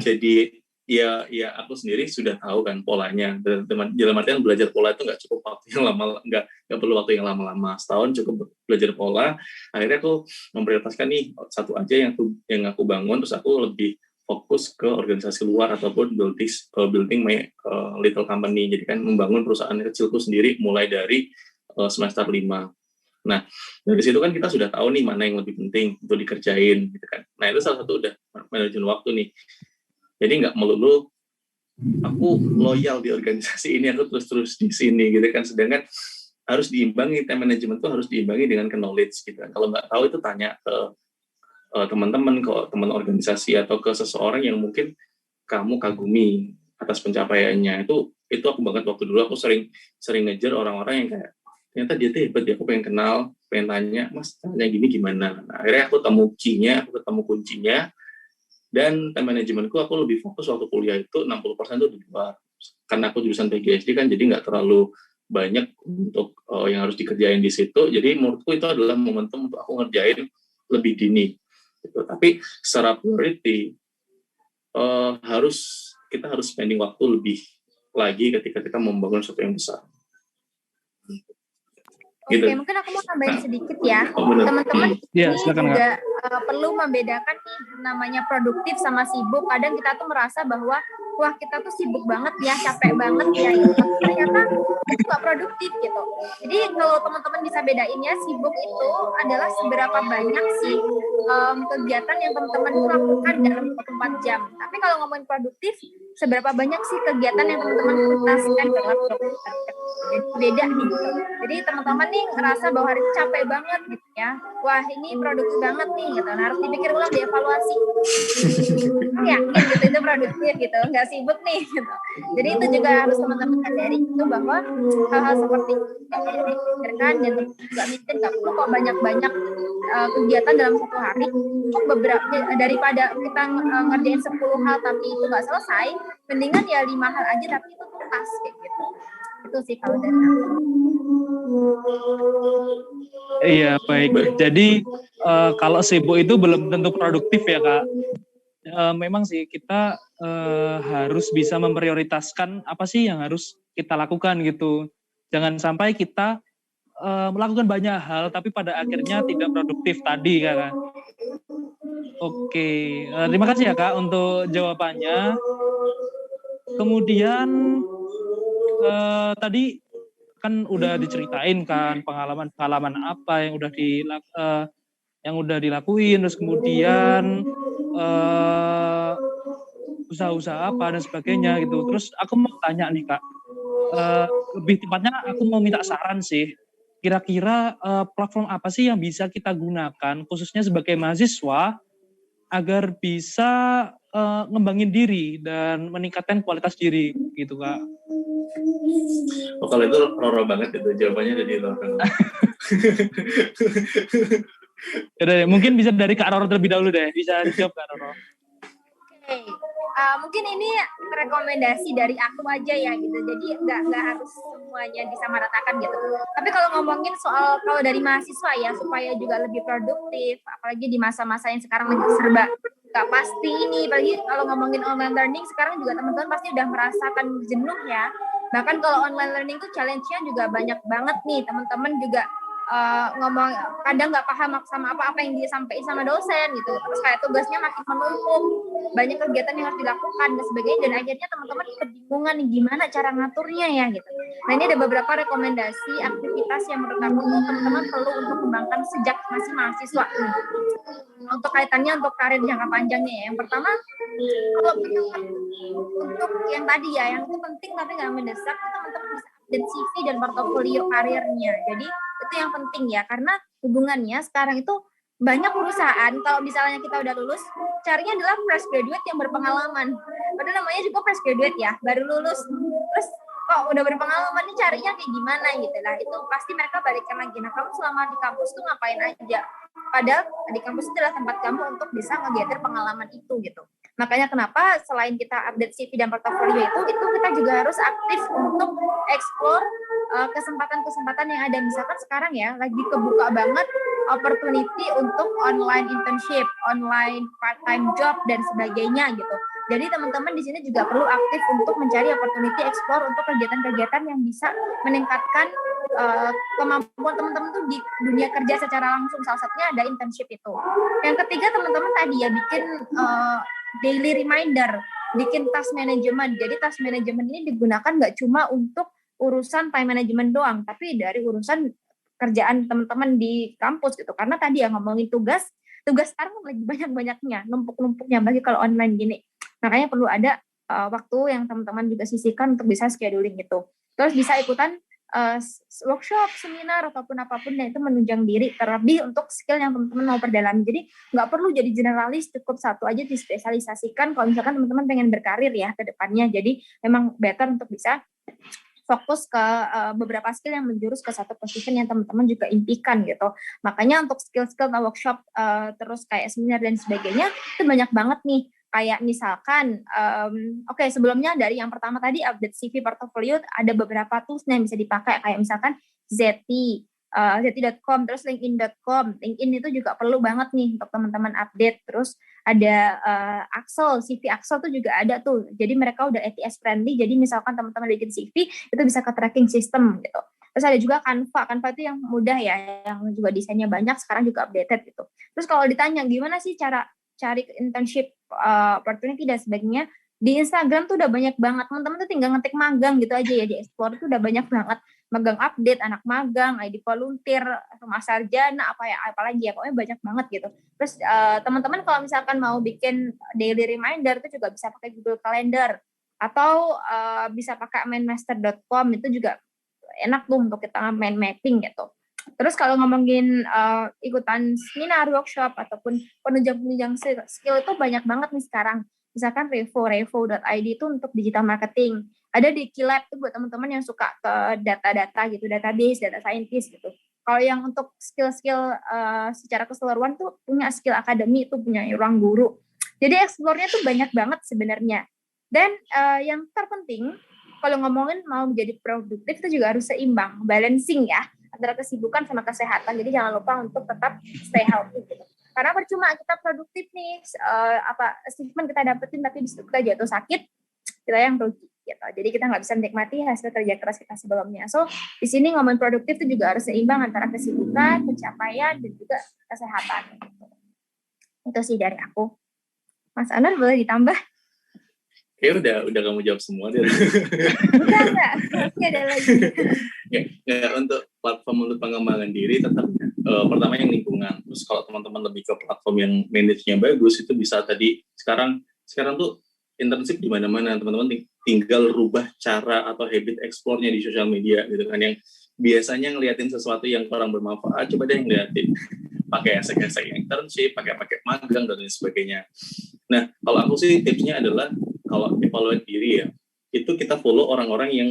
jadi ya aku sendiri sudah tahu kan polanya. Dalam artian belajar pola itu nggak cukup waktu yang lama, nggak perlu waktu yang lama-lama, setahun cukup belajar pola. Akhirnya aku memprioritaskan nih satu aja yang aku bangun, terus aku lebih fokus ke organisasi luar ataupun building my little company. Jadi kan membangun perusahaan kecilku sendiri mulai dari semester 5. Nah, dari situ kan kita sudah tahu nih mana yang lebih penting untuk dikerjain gitu kan. Nah, itu salah satu udah manajemen waktu nih. Jadi nggak melulu aku loyal di organisasi ini, aku terus di sini gitu kan. Sedangkan harus diimbangi, time management itu harus diimbangi dengan knowledge gitu. Kalau nggak tahu itu tanya ke teman-teman, ke teman organisasi atau ke seseorang yang mungkin kamu kagumi atas pencapaiannya. Itu aku banget waktu dulu aku sering ngejar orang-orang yang kayak ternyata dia tuh hebat ya, aku pengen kenal, pengen tanya, Mas tanya gini gimana. Nah, akhirnya aku ketemu kuncinya, dan time managementku aku lebih fokus waktu kuliah itu 60% itu di luar. Karena aku jurusan PGSD kan, jadi nggak terlalu banyak untuk yang harus dikerjain di situ. Jadi menurutku itu adalah momentum untuk aku ngerjain lebih dini. Gitu. Tapi secara priority kita harus spending waktu lebih lagi ketika kita membangun sesuatu yang besar. Oke, Gitu. mungkin aku mau tambahin sedikit ya. Oh, benar. Teman-teman Ya, ini silakan, juga perlu membedakan nih namanya produktif sama sibuk. Kadang kita tuh merasa bahwa wah kita tuh sibuk banget ya, capek banget ya, gitu. Ternyata itu nggak produktif gitu. Jadi kalau teman-teman bisa bedainnya, sibuk itu adalah seberapa banyak sih kegiatan yang teman-teman lakukan dalam 24 jam. Tapi kalau ngomongin produktif, seberapa banyak sih kegiatan yang teman-teman tuntaskan dalam 24 jam. Jadi beda nih gitu. Jadi teman-teman nih ngerasa bahwa hari itu capek banget gitu ya. Wah ini produktif banget nih gitu. Nah, harus dipikir ulang, dievaluasi. Yakin gitu itu produktif gitu, nggak sibuk nih gitu. Jadi itu juga harus teman-teman sadari itu bahwa hal-hal seperti itu yang dipikirkan, dan juga mikir nggak perlu kok banyak-banyak kegiatan dalam satu hari. Beberapa daripada kita ngerjain 10 hal tapi itu nggak selesai, mendingan ya 5 hal aja tapi itu tuntas kayak gitu. Itu sih kalau dari aku. Iya, baik. Jadi kalau sibuk itu belum tentu produktif ya, Kak. Memang sih kita harus bisa memprioritaskan apa sih yang harus kita lakukan gitu. Jangan sampai kita melakukan banyak hal tapi pada akhirnya tidak produktif tadi, Kak. Oke, terima kasih ya, Kak, untuk jawabannya. Kemudian tadi kan udah diceritain kan pengalaman apa yang udah dilakuin, terus kemudian usaha-usaha apa dan sebagainya gitu. Terus aku mau tanya nih, Kak, lebih tepatnya aku mau minta saran sih. Kira-kira platform apa sih yang bisa kita gunakan khususnya sebagai mahasiswa agar bisa ngembangin diri dan meningkatkan kualitas diri gitu, Kak. Oh, kalau itu Roro banget itu jawabannya dari Roro. Yaudah, mungkin bisa dari Kak Roro terlebih dahulu deh. Bisa dijawab Kak Roro. Oke, mungkin ini rekomendasi dari aku aja ya gitu. Jadi nggak harus semuanya disamaratakan gitu. Tapi kalau ngomongin soal kalau dari mahasiswa ya supaya juga lebih produktif, apalagi di masa-masa yang sekarang lagi serba nggak pasti ini. Apalagi kalau ngomongin online learning sekarang juga teman-teman pasti udah merasakan jenuh ya. Bahkan kalau online learning tuh challenge-nya juga banyak banget nih. Teman-teman juga ngomong kadang nggak paham sama apa yang disampaikan sama dosen gitu, terus kayak tugasnya makin menumpuk, banyak kegiatan yang harus dilakukan dan sebagainya, dan akhirnya teman-teman kebingungan nih gimana cara ngaturnya ya gitu. Nah ini ada beberapa rekomendasi aktivitas yang menurut aku teman-teman perlu untuk kembangkan sejak masih mahasiswa nih. Untuk kaitannya untuk karir jangka panjangnya ya. Yang pertama, kalau untuk yang tadi ya, yang itu penting tapi nggak mendesak, teman-teman bisa update CV dan portofolio karirnya. Jadi itu yang penting ya, karena hubungannya sekarang itu banyak perusahaan kalau misalnya kita udah lulus carinya adalah fresh graduate yang berpengalaman. Padahal namanya juga fresh graduate ya, baru lulus terus kok udah berpengalaman nih carinya kayak gimana gitu lah. Itu pasti mereka balikan lagi. Nah kamu selama di kampus tuh ngapain aja? Padahal di kampus itu adalah tempat kamu untuk bisa nge-gather pengalaman itu gitu. Makanya kenapa selain kita update CV dan portofolio itu kita juga harus aktif untuk explore kesempatan-kesempatan yang ada. Misalkan sekarang ya lagi kebuka banget opportunity untuk online internship, online part-time job dan sebagainya gitu. Jadi teman-teman di sini juga perlu aktif untuk mencari opportunity explore untuk kegiatan-kegiatan yang bisa meningkatkan kemampuan teman-teman tuh di dunia kerja secara langsung. Salah satunya ada internship itu. Yang ketiga teman-teman tadi ya bikin daily reminder, bikin task management. Jadi task management ini digunakan nggak cuma untuk urusan time management doang, tapi dari urusan kerjaan teman-teman di kampus gitu. Karena tadi ya ngomongin tugas sekarang lagi banyak-banyaknya, numpuk-numpuknya bagi kalau online gini. Makanya perlu ada waktu yang teman-teman juga sisihkan untuk bisa scheduling itu. Terus bisa ikutan workshop, seminar, ataupun apapun yang itu menunjang diri, terlebih untuk skill yang teman-teman mau perdalami. Jadi nggak perlu jadi generalis, cukup satu aja dispesialisasikan kalau misalkan teman-teman pengen berkarir ya ke depannya. Jadi memang better untuk bisa fokus ke beberapa skill yang menjurus ke satu position yang teman-teman juga impikan gitu. Makanya untuk skill-skill workshop terus kayak seminar dan sebagainya itu banyak banget nih. Kayak misalkan, sebelumnya dari yang pertama tadi update CV portfolio ada beberapa tools yang bisa dipakai kayak misalkan Zeti, Zeti.com, terus LinkedIn.com. LinkedIn itu juga perlu banget nih untuk teman-teman update. Terus ada Axel, CV Axel tuh juga ada tuh. Jadi mereka udah ATS friendly. Jadi misalkan teman-teman bikin CV itu bisa ke tracking system gitu. Terus ada juga Canva itu yang mudah ya, yang juga desainnya banyak, sekarang juga updated gitu. Terus kalau ditanya gimana sih cara cari internship opportunity dan sebagainya, di Instagram tuh udah banyak banget. Teman-teman tuh tinggal ngetik magang gitu aja ya, di explore tuh udah banyak banget. Magang update, anak magang, ID volunteer, rumah sarjana, apalagi ya, pokoknya banyak banget gitu. Terus teman-teman kalau misalkan mau bikin daily reminder itu juga bisa pakai Google Calendar atau bisa pakai mindmaster.com, itu juga enak tuh untuk kita mind mapping gitu. Terus kalau ngomongin ikutan seminar, workshop, ataupun penunjang skill itu banyak banget nih sekarang. Misalkan revo.id itu untuk digital marketing. Ada di Kilab tuh buat teman-teman yang suka ke data-data gitu, database, data scientist gitu. Kalau yang untuk skill-skill secara keseluruhan tuh punya skill akademi, itu punya ruang guru. Jadi explore-nya tuh banyak banget sebenarnya. Dan yang terpenting, kalau ngomongin mau menjadi produktif itu juga harus seimbang, balancing ya, antara kesibukan sama kesehatan. Jadi jangan lupa untuk tetap stay healthy gitu. Karena percuma kita produktif nih, achievement kita dapetin tapi di situ kita jatuh sakit, kita yang rugi gitu. Jadi kita nggak bisa menikmati hasil kerja keras kita sebelumnya. So di sini ngomongin produktif itu juga harus seimbang antara kesibukan, pencapaian, dan juga kesehatan. Gitu. Itu sih dari aku. Mas Anar boleh ditambah? Kayaknya udah kamu jawab semua deh. Enggak. Masih ada lagi. Ya, untuk platform untuk pengembangan diri tetap pertama yang lingkungan. Terus kalau teman-teman lebih ke platform yang manage-nya bagus, itu bisa tadi sekarang tuh internship di mana-mana, teman-teman tinggal rubah cara atau habit explore-nya di sosial media gitu kan, yang biasanya ngeliatin sesuatu yang kurang bermanfaat, coba deh ngeliatin pakai hashtag internship, pakai magang dan lain sebagainya. Nah, kalau aku sih tipsnya adalah kalau evaluate diri ya, itu kita follow orang-orang yang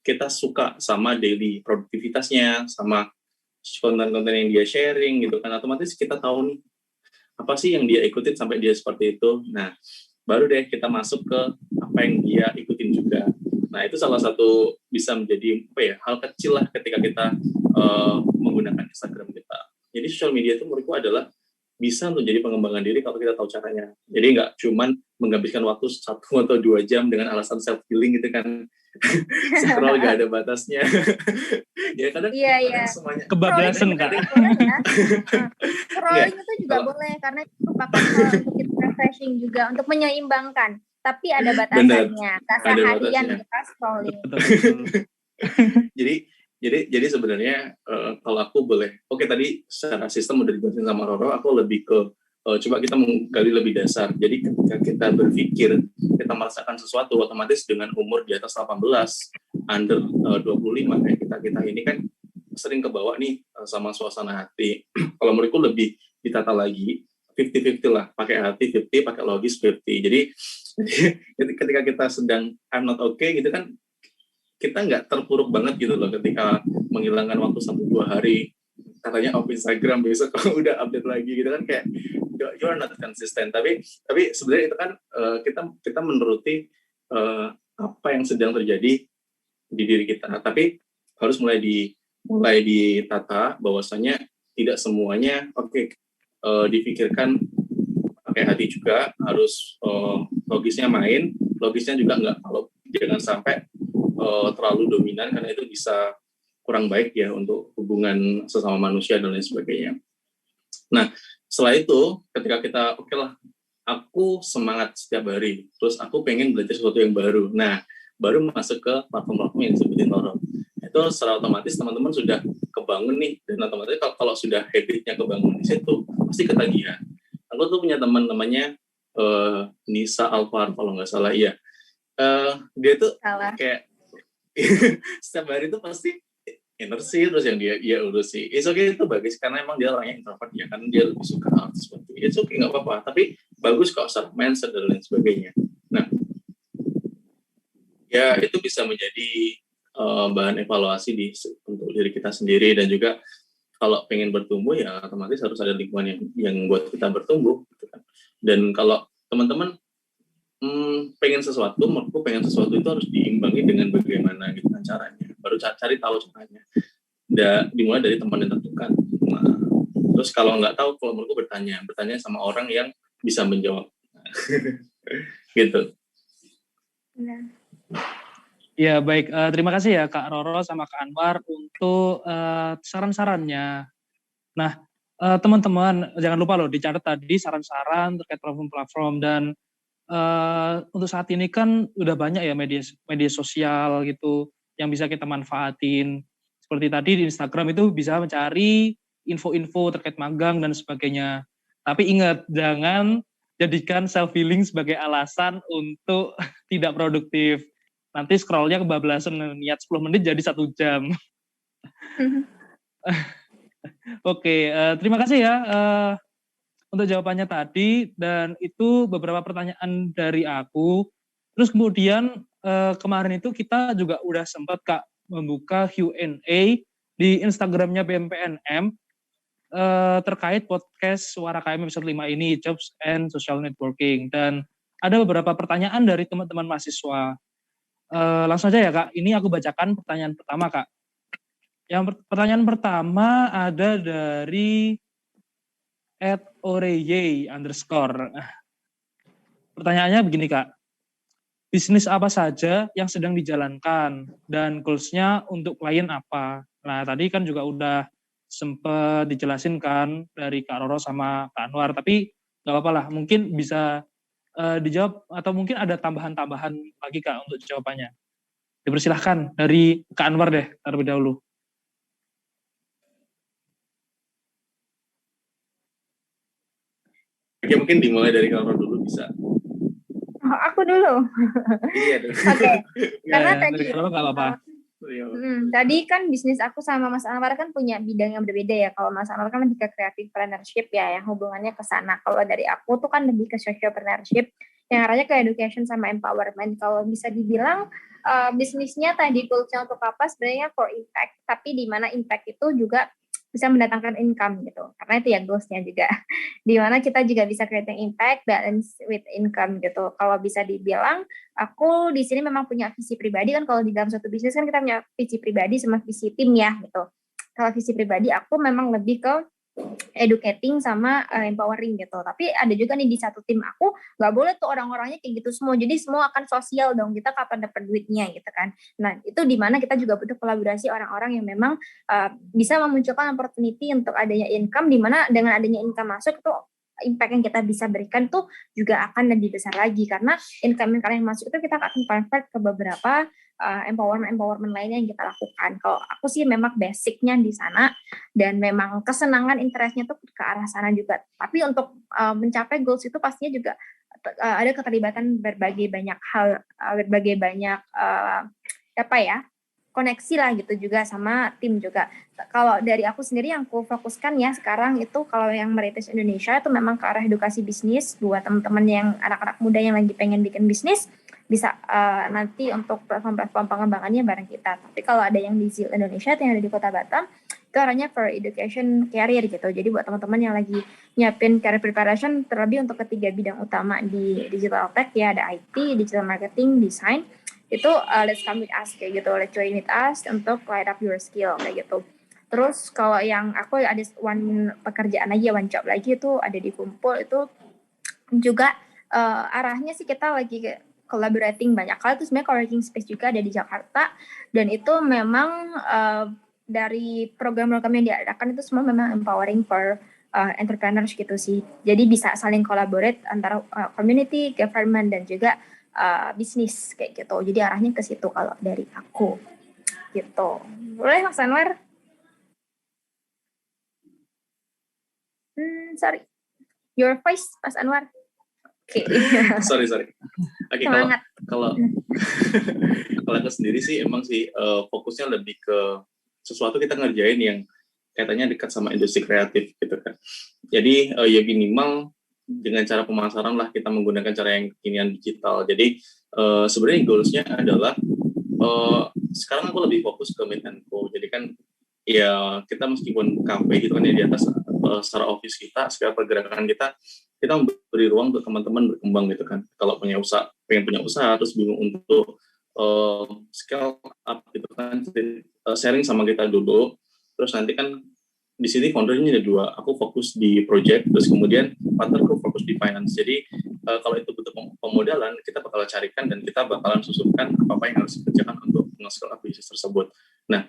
kita suka sama daily produktivitasnya, sama konten-konten yang dia sharing gitu kan, otomatis kita tahu nih apa sih yang dia ikutin sampai dia seperti itu. Nah, baru deh kita masuk ke apa yang dia ikutin juga. Nah, itu salah satu bisa menjadi hal kecil lah ketika kita menggunakan Instagram kita. Jadi sosial media itu menurutku adalah bisa untuk jadi pengembangan diri kalau kita tahu caranya. Jadi nggak cuman menghabiskan waktu 1 atau 2 jam dengan alasan self healing gitu kan. Scroll nggak ada batasnya. Ya kadang semuanya kebablasan kan. Scrolling itu juga boleh karena itu merupakan hal untuk kita refreshing juga, untuk menyeimbangkan. Tapi ada batasannya. Seharian kita scrolling. Jadi sebenarnya kalau aku boleh, tadi secara sistem udah dijelasin sama Roro, aku lebih ke coba kita menggali lebih dasar. Jadi ketika kita berpikir, kita merasakan sesuatu, otomatis dengan umur di atas 18, under 25 kayak kita ini kan sering kebawa nih sama suasana hati. Kalau menurutku lebih ditata lagi, 50-50 lah, pakai hati 50, pakai logis 50. Jadi ketika kita sedang I'm not okay gitu kan, kita nggak terpuruk banget gitu loh ketika menghilangkan waktu 1-2 hari katanya off Instagram, besok kalau udah update lagi gitu kan, kayak you're not consistent. Tapi sebenarnya itu kan kita menuruti apa yang sedang terjadi di diri kita. Tapi harus mulai ditata bahwasanya tidak semuanya dipikirkan pakai hati juga, harus logisnya main, logisnya juga nggak, kalau jangan sampai terlalu dominan karena itu bisa kurang baik ya untuk hubungan sesama manusia dan lain sebagainya. Nah, setelah itu ketika kita aku semangat setiap hari, terus aku pengen belajar sesuatu yang baru. Nah, baru masuk ke platform-platform yang disebutin Roro. Itu secara otomatis teman-teman sudah kebangun nih, dan otomatis kalau sudah habitnya kebangun di situ, pasti ketagihan. Aku tuh punya teman namanya Nisa Alvar kalau nggak salah, iya. Dia tuh kayak setiap hari tuh pasti energi, terus yang dia urus sih. It's okay, itu bagus karena emang dia orangnya introvert ya kan, dia lebih suka hal seperti itu. It's okay, nggak apa-apa. Tapi bagus kok secara mindset dan lain sebagainya. Nah, ya itu bisa menjadi bahan evaluasi untuk diri kita sendiri, dan juga kalau pengen bertumbuh ya otomatis harus ada lingkungan yang buat kita bertumbuh gitu kan. Dan kalau teman-teman pengen sesuatu, menurutku pengen sesuatu itu harus diimbangi dengan bagaimana gitu kan caranya. Baru cari tahu caranya. Dimulai dari teman yang terdekat. Nah, terus kalau nggak tahu, kalau menurutku bertanya sama orang yang bisa menjawab. Gitu. Ya baik, terima kasih ya Kak Roro sama Kak Anwar untuk saran-sarannya. Nah, teman-teman jangan lupa loh dicatat tadi saran-saran terkait platform-platform, dan untuk saat ini kan udah banyak ya media sosial gitu yang bisa kita manfaatin. Seperti tadi di Instagram itu bisa mencari info-info terkait magang dan sebagainya. Tapi ingat, jangan jadikan self-healing sebagai alasan untuk tidak produktif. Nanti scrollnya kebablasan, niat 10 menit jadi 1 jam. Oke, terima kasih ya untuk jawabannya tadi, dan itu beberapa pertanyaan dari aku. Terus kemudian kemarin itu kita juga udah sempat Kak membuka Q&A di Instagramnya BMPNM terkait podcast Suara KM episode 5 ini, Jobs and Social Networking, dan ada beberapa pertanyaan dari teman-teman mahasiswa. Langsung aja ya Kak, ini aku bacakan pertanyaan pertama Kak. Yang pertanyaan pertama ada dari @oreye_. Pertanyaannya begini Kak, bisnis apa saja yang sedang dijalankan dan goals-nya untuk klien apa? Nah tadi kan juga udah sempat dijelasin kan dari Kak Roro sama Kak Anwar, tapi nggak apa-apa lah, mungkin bisa dijawab atau mungkin ada tambahan-tambahan lagi Kak untuk jawabannya. Dipersilahkan dari Kak Anwar deh terlebih dahulu. Oke, mungkin dimulai dari Kak Roro dulu bisa. Oh, aku dulu. Iya dong. Oke. Karena ya, tadi nggak apa-apa. Tadi kan bisnis aku sama Mas Anwar kan punya bidang yang berbeda ya. Kalau Mas Anwar kan lebih ke creative partnership ya, yang hubungannya ke sana. Kalau dari aku tuh kan lebih ke social partnership, yang arahnya ke education sama empowerment. Kalau bisa dibilang bisnisnya tadi goals-nya untuk apa, sebenarnya for impact. Tapi di mana impact itu juga bisa mendatangkan income gitu. Karena itu ya goals-nya juga. Di mana kita juga bisa creating impact, balance with income gitu. Kalau bisa dibilang, aku di sini memang punya visi pribadi kan. Kalau di dalam suatu bisnis kan kita punya visi pribadi sama visi tim ya gitu. Kalau visi pribadi aku memang lebih ke educating sama empowering gitu. Tapi ada juga nih di satu tim aku nggak boleh tuh orang-orangnya kayak gitu semua. Jadi semua akan sosial dong. Kita kapan dapat duitnya gitu kan. Nah itu di mana kita juga butuh kolaborasi orang-orang yang memang bisa memunculkan opportunity untuk adanya income. Di mana dengan adanya income masuk itu impact yang kita bisa berikan tuh juga akan lebih besar lagi, karena income yang masuk itu kita akan convert ke beberapa empowerment lainnya yang kita lakukan. Kalau aku sih memang basicnya di sana, dan memang kesenangan interestnya tuh ke arah sana juga. Tapi untuk mencapai goals itu pastinya juga ada keterlibatan berbagai banyak hal, berbagai banyak koneksi lah gitu juga sama tim juga. Kalau dari aku sendiri yang aku fokuskan ya sekarang itu, kalau yang Meritis Indonesia itu memang ke arah edukasi bisnis buat teman-teman yang anak-anak muda yang lagi pengen bikin bisnis, bisa nanti untuk platform-platform pengembangannya bareng kita. Tapi kalau ada yang di Zil Indonesia yang ada di Kota Batam, itu arahnya for education career gitu. Jadi buat teman-teman yang lagi nyiapin career preparation, terlebih untuk ketiga bidang utama di digital tech ya, ada IT, digital marketing, design, itu let's come with us kayak gitu, let's join with us untuk light up your skill kayak gitu. Terus kalau yang aku ada one pekerjaan lagi, one job lagi itu ada di Kumpul, itu juga arahnya sih kita lagi collaborating banyak hal. Itu sebenarnya co-working space juga ada di Jakarta, dan itu memang dari program-program yang diadakan itu semua memang empowering for entrepreneurs gitu sih. Jadi bisa saling collaborate antara community, government, dan juga bisnis kayak gitu. Jadi arahnya ke situ kalau dari aku gitu. Boleh Mas Anwar? Sorry, your voice Mas Anwar. Oke. Sorry. Oke, kalau aku sendiri sih emang sih fokusnya lebih ke sesuatu kita ngerjain yang kaitannya dekat sama industri kreatif gitu kan. Jadi ya minimal dengan cara pemasaran lah kita menggunakan cara yang kekinian digital. Jadi sebenarnya goals-nya adalah sekarang aku lebih fokus ke Meet & Co. Jadi kan ya kita meskipun kafe gitu kan ya di atas secara office kita, secara pergerakan kita memberi ruang untuk teman-teman berkembang gitu kan. Kalau pengen punya usaha terus bingung untuk scale up gitu kan, sharing sama kita dulu. Terus nanti kan di sini foundernya ada 2, aku fokus di project, terus kemudian partnerku fokus di finance. Jadi kalau itu butuh pemodalan, kita bakal carikan dan kita bakalan susunkan apa yang harus dikerjakan untuk nge-scale up bisnis tersebut. Nah,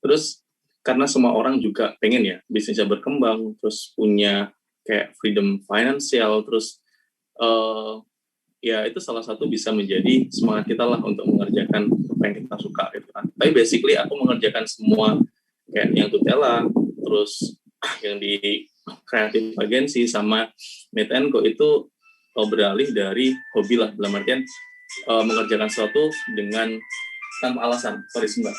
terus karena semua orang juga pengen ya bisnisnya berkembang, terus punya kayak freedom financial, terus ya itu salah satu bisa menjadi semangat kita lah untuk mengerjakan apa yang kita suka gitu kan. Tapi basically aku mengerjakan semua kayak yang tutela, terus yang di kreatif agensi sama Meet & Co itu beralih dari hobi lah, dalam artian mengerjakan sesuatu dengan tanpa alasan. Sorry sebentar.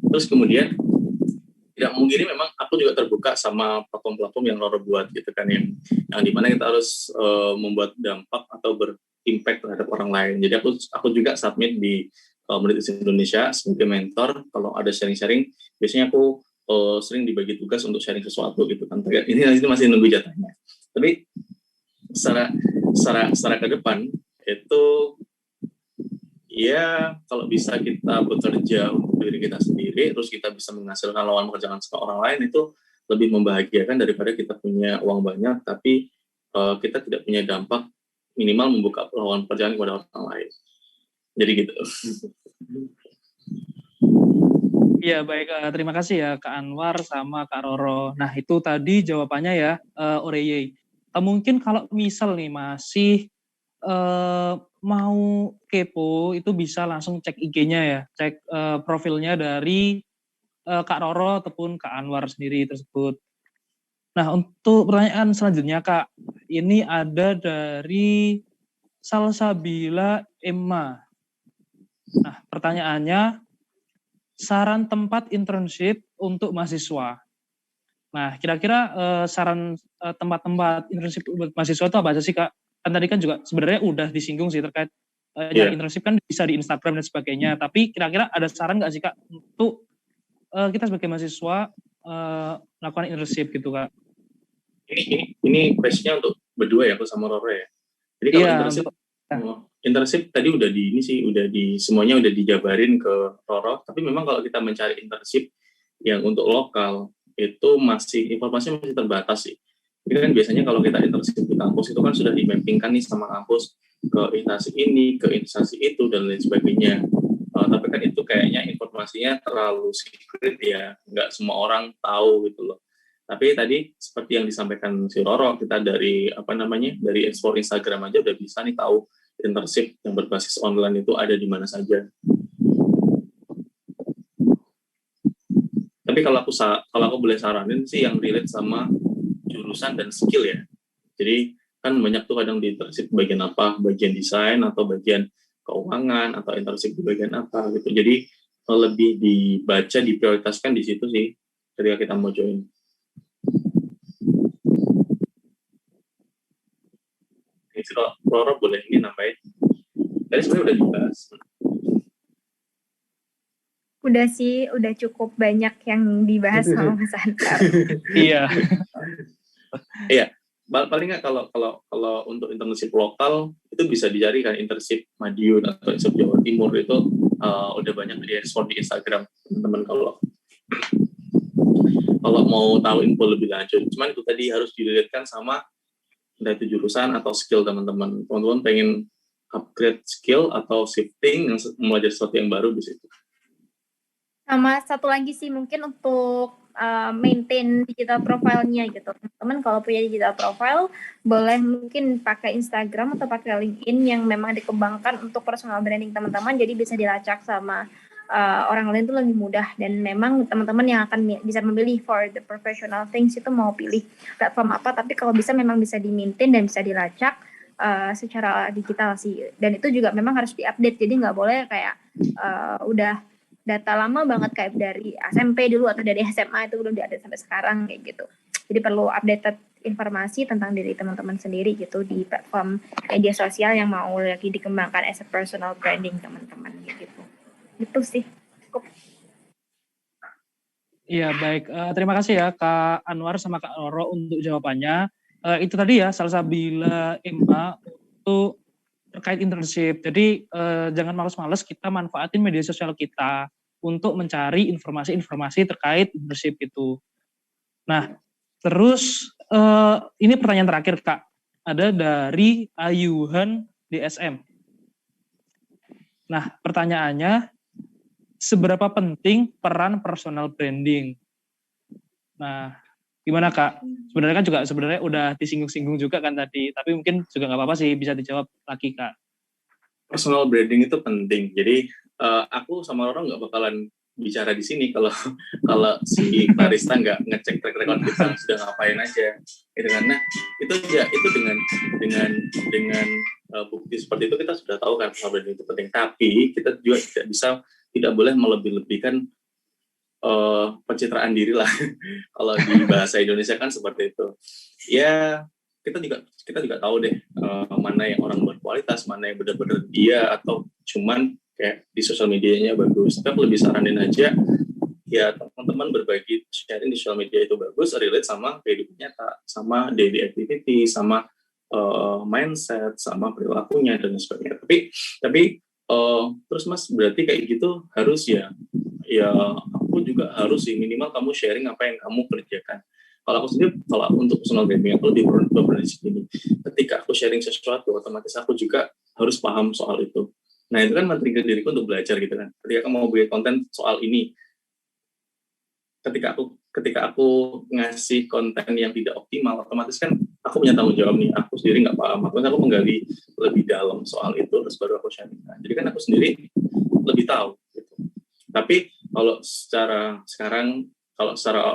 Terus kemudian tidak mungkin memang aku juga terbuka sama platform-platform yang Roro buat gitu kan, yang dimana kita harus membuat dampak atau berimpact terhadap orang lain. Jadi aku juga submit di Komunitas Indonesia sebagai mentor. Kalau ada sharing-sharing, biasanya aku sering dibagi tugas untuk sharing sesuatu gitu kan. Ini masih nunggu jatahnya. Tapi secara ke depan itu ya kalau bisa kita bekerja untuk diri kita sendiri, terus kita bisa menghasilkan lawan pekerjaan ke orang lain, itu lebih membahagiakan daripada kita punya uang banyak tapi kita tidak punya dampak minimal membuka lawan pekerjaan kepada orang lain. Jadi gitu. Iya, baik. Terima kasih ya Kak Anwar sama Kak Roro. Nah, itu tadi jawabannya ya, Oreye. Mungkin kalau misal nih masih mau kepo, itu bisa langsung cek IG-nya ya, cek profilnya dari Kak Roro ataupun Kak Anwar sendiri tersebut. Nah, untuk pertanyaan selanjutnya Kak, ini ada dari Salsabila Emma. Nah, pertanyaannya, saran tempat internship untuk mahasiswa. Nah, kira-kira saran tempat-tempat internship untuk mahasiswa itu apa aja sih Kak? Kan tadi kan juga sebenarnya udah disinggung sih terkait nyari internship kan bisa di Instagram dan sebagainya. Tapi kira-kira ada saran nggak sih Kak untuk kita sebagai mahasiswa melakukan internship gitu Kak? Ini question-nya untuk berdua ya, aku sama Roro ya. Jadi kalau internship tadi udah semuanya udah dijabarin ke Roro. Tapi memang kalau kita mencari internship yang untuk lokal itu informasinya masih terbatas sih. Jadi kan biasanya kalau kita internship di kampus itu kan sudah di-mappingkan nih sama kampus ke instansi ini, ke instansi itu dan lain sebagainya. Tapi kan itu kayaknya informasinya terlalu secret ya, nggak semua orang tahu gitu loh. Tapi tadi seperti yang disampaikan si Roro, kita dari dari explore Instagram aja udah bisa nih tahu internship yang berbasis online itu ada di mana saja. Tapi kalau aku boleh saranin sih yang relate sama jurusan dan skill ya. Jadi kan banyak tuh kadang di internship bagian apa, bagian desain atau bagian keuangan atau internship di bagian apa gitu. Jadi lebih dibaca, diprioritaskan di situ sih ketika kita mau join. Roro boleh ini nambahin. Tadi sebenarnya udah dibahas. Udah sih, udah cukup banyak yang dibahas sama Mas Anwar. Iya. Iya, paling nggak kalau untuk internship lokal itu bisa dicari kan internship Madiun atau internship Jawa Timur itu udah banyak diekspor di Instagram teman-teman kalau mau tahu info lebih lanjut. Cuman itu tadi harus dilihatkan sama entah itu jurusan atau skill teman-teman. Teman-teman pengen upgrade skill atau shifting yang belajar sesuatu yang baru di situ. Sama satu lagi sih mungkin untuk maintain digital profile-nya gitu. Teman-teman kalau punya digital profile boleh mungkin pakai Instagram atau pakai LinkedIn yang memang dikembangkan untuk personal branding teman-teman, jadi bisa dilacak sama orang lain itu lebih mudah, dan memang teman-teman yang akan bisa memilih for the professional things itu mau pilih platform apa, tapi kalau bisa memang bisa di-maintain dan bisa dilacak secara digital sih. Dan itu juga memang harus diupdate, jadi nggak boleh kayak udah data lama banget kayak dari SMP dulu atau dari SMA itu udah ada sampai sekarang kayak gitu. Jadi perlu updated informasi tentang diri teman-teman sendiri gitu di platform media sosial yang mau lagi dikembangkan as a personal branding teman-teman gitu. Itu sih. Cukup. Iya, baik. Terima kasih ya Kak Anwar sama Kak Roro untuk jawabannya. Itu tadi ya Salsabila Emma untuk terkait internship. Jadi jangan malas-malas kita manfaatin media sosial kita untuk mencari informasi-informasi terkait internship itu. Nah, terus ini pertanyaan terakhir Kak. Ada dari Ayuhan DSM. Nah, pertanyaannya, seberapa penting peran personal branding? Nah, gimana Kak? Sebenarnya udah disinggung-singgung juga kan tadi, tapi mungkin juga nggak apa-apa sih, bisa dijawab lagi Kak. Personal branding itu penting. Jadi aku sama orang nggak bakalan bicara di sini kalau si barista nggak ngecek track record kita sudah ngapain aja. Gitu kan. Nah, itu dengan bukti seperti itu kita sudah tahu kan personal branding itu penting. Tapi kita juga tidak boleh melebih-lebihkan pencitraan diri lah. Kalau di bahasa Indonesia kan seperti itu. Ya, kita juga tahu deh mana yang orang berkualitas, mana yang benar-benar dia atau cuman kayak di sosial medianya bagus. Tapi lebih saranin aja ya teman-teman berbagi sharing di sosial media itu bagus, relate sama kehidupan nyata, sama daily activity, sama mindset, sama perilakunya dan sebagainya. Tapi terus Mas berarti kayak gitu harus ya aku juga harus sih minimal kamu sharing apa yang kamu kerjakan. Kalau aku sendiri, kalau untuk personal branding aku lebih berprinsip ini. Ketika aku sharing sesuatu, otomatis aku juga harus paham soal itu. Nah itu kan men-trigger diriku untuk belajar gitu kan. Ketika aku mau buat konten soal ini, ketika aku ngasih konten yang tidak optimal, otomatis kan aku punya tanggung jawab nih. Aku sendiri nggak paham, makanya aku menggali lebih dalam soal itu, terus baru aku sharing. Nah, jadi kan aku sendiri lebih tahu. Gitu. Tapi kalau secara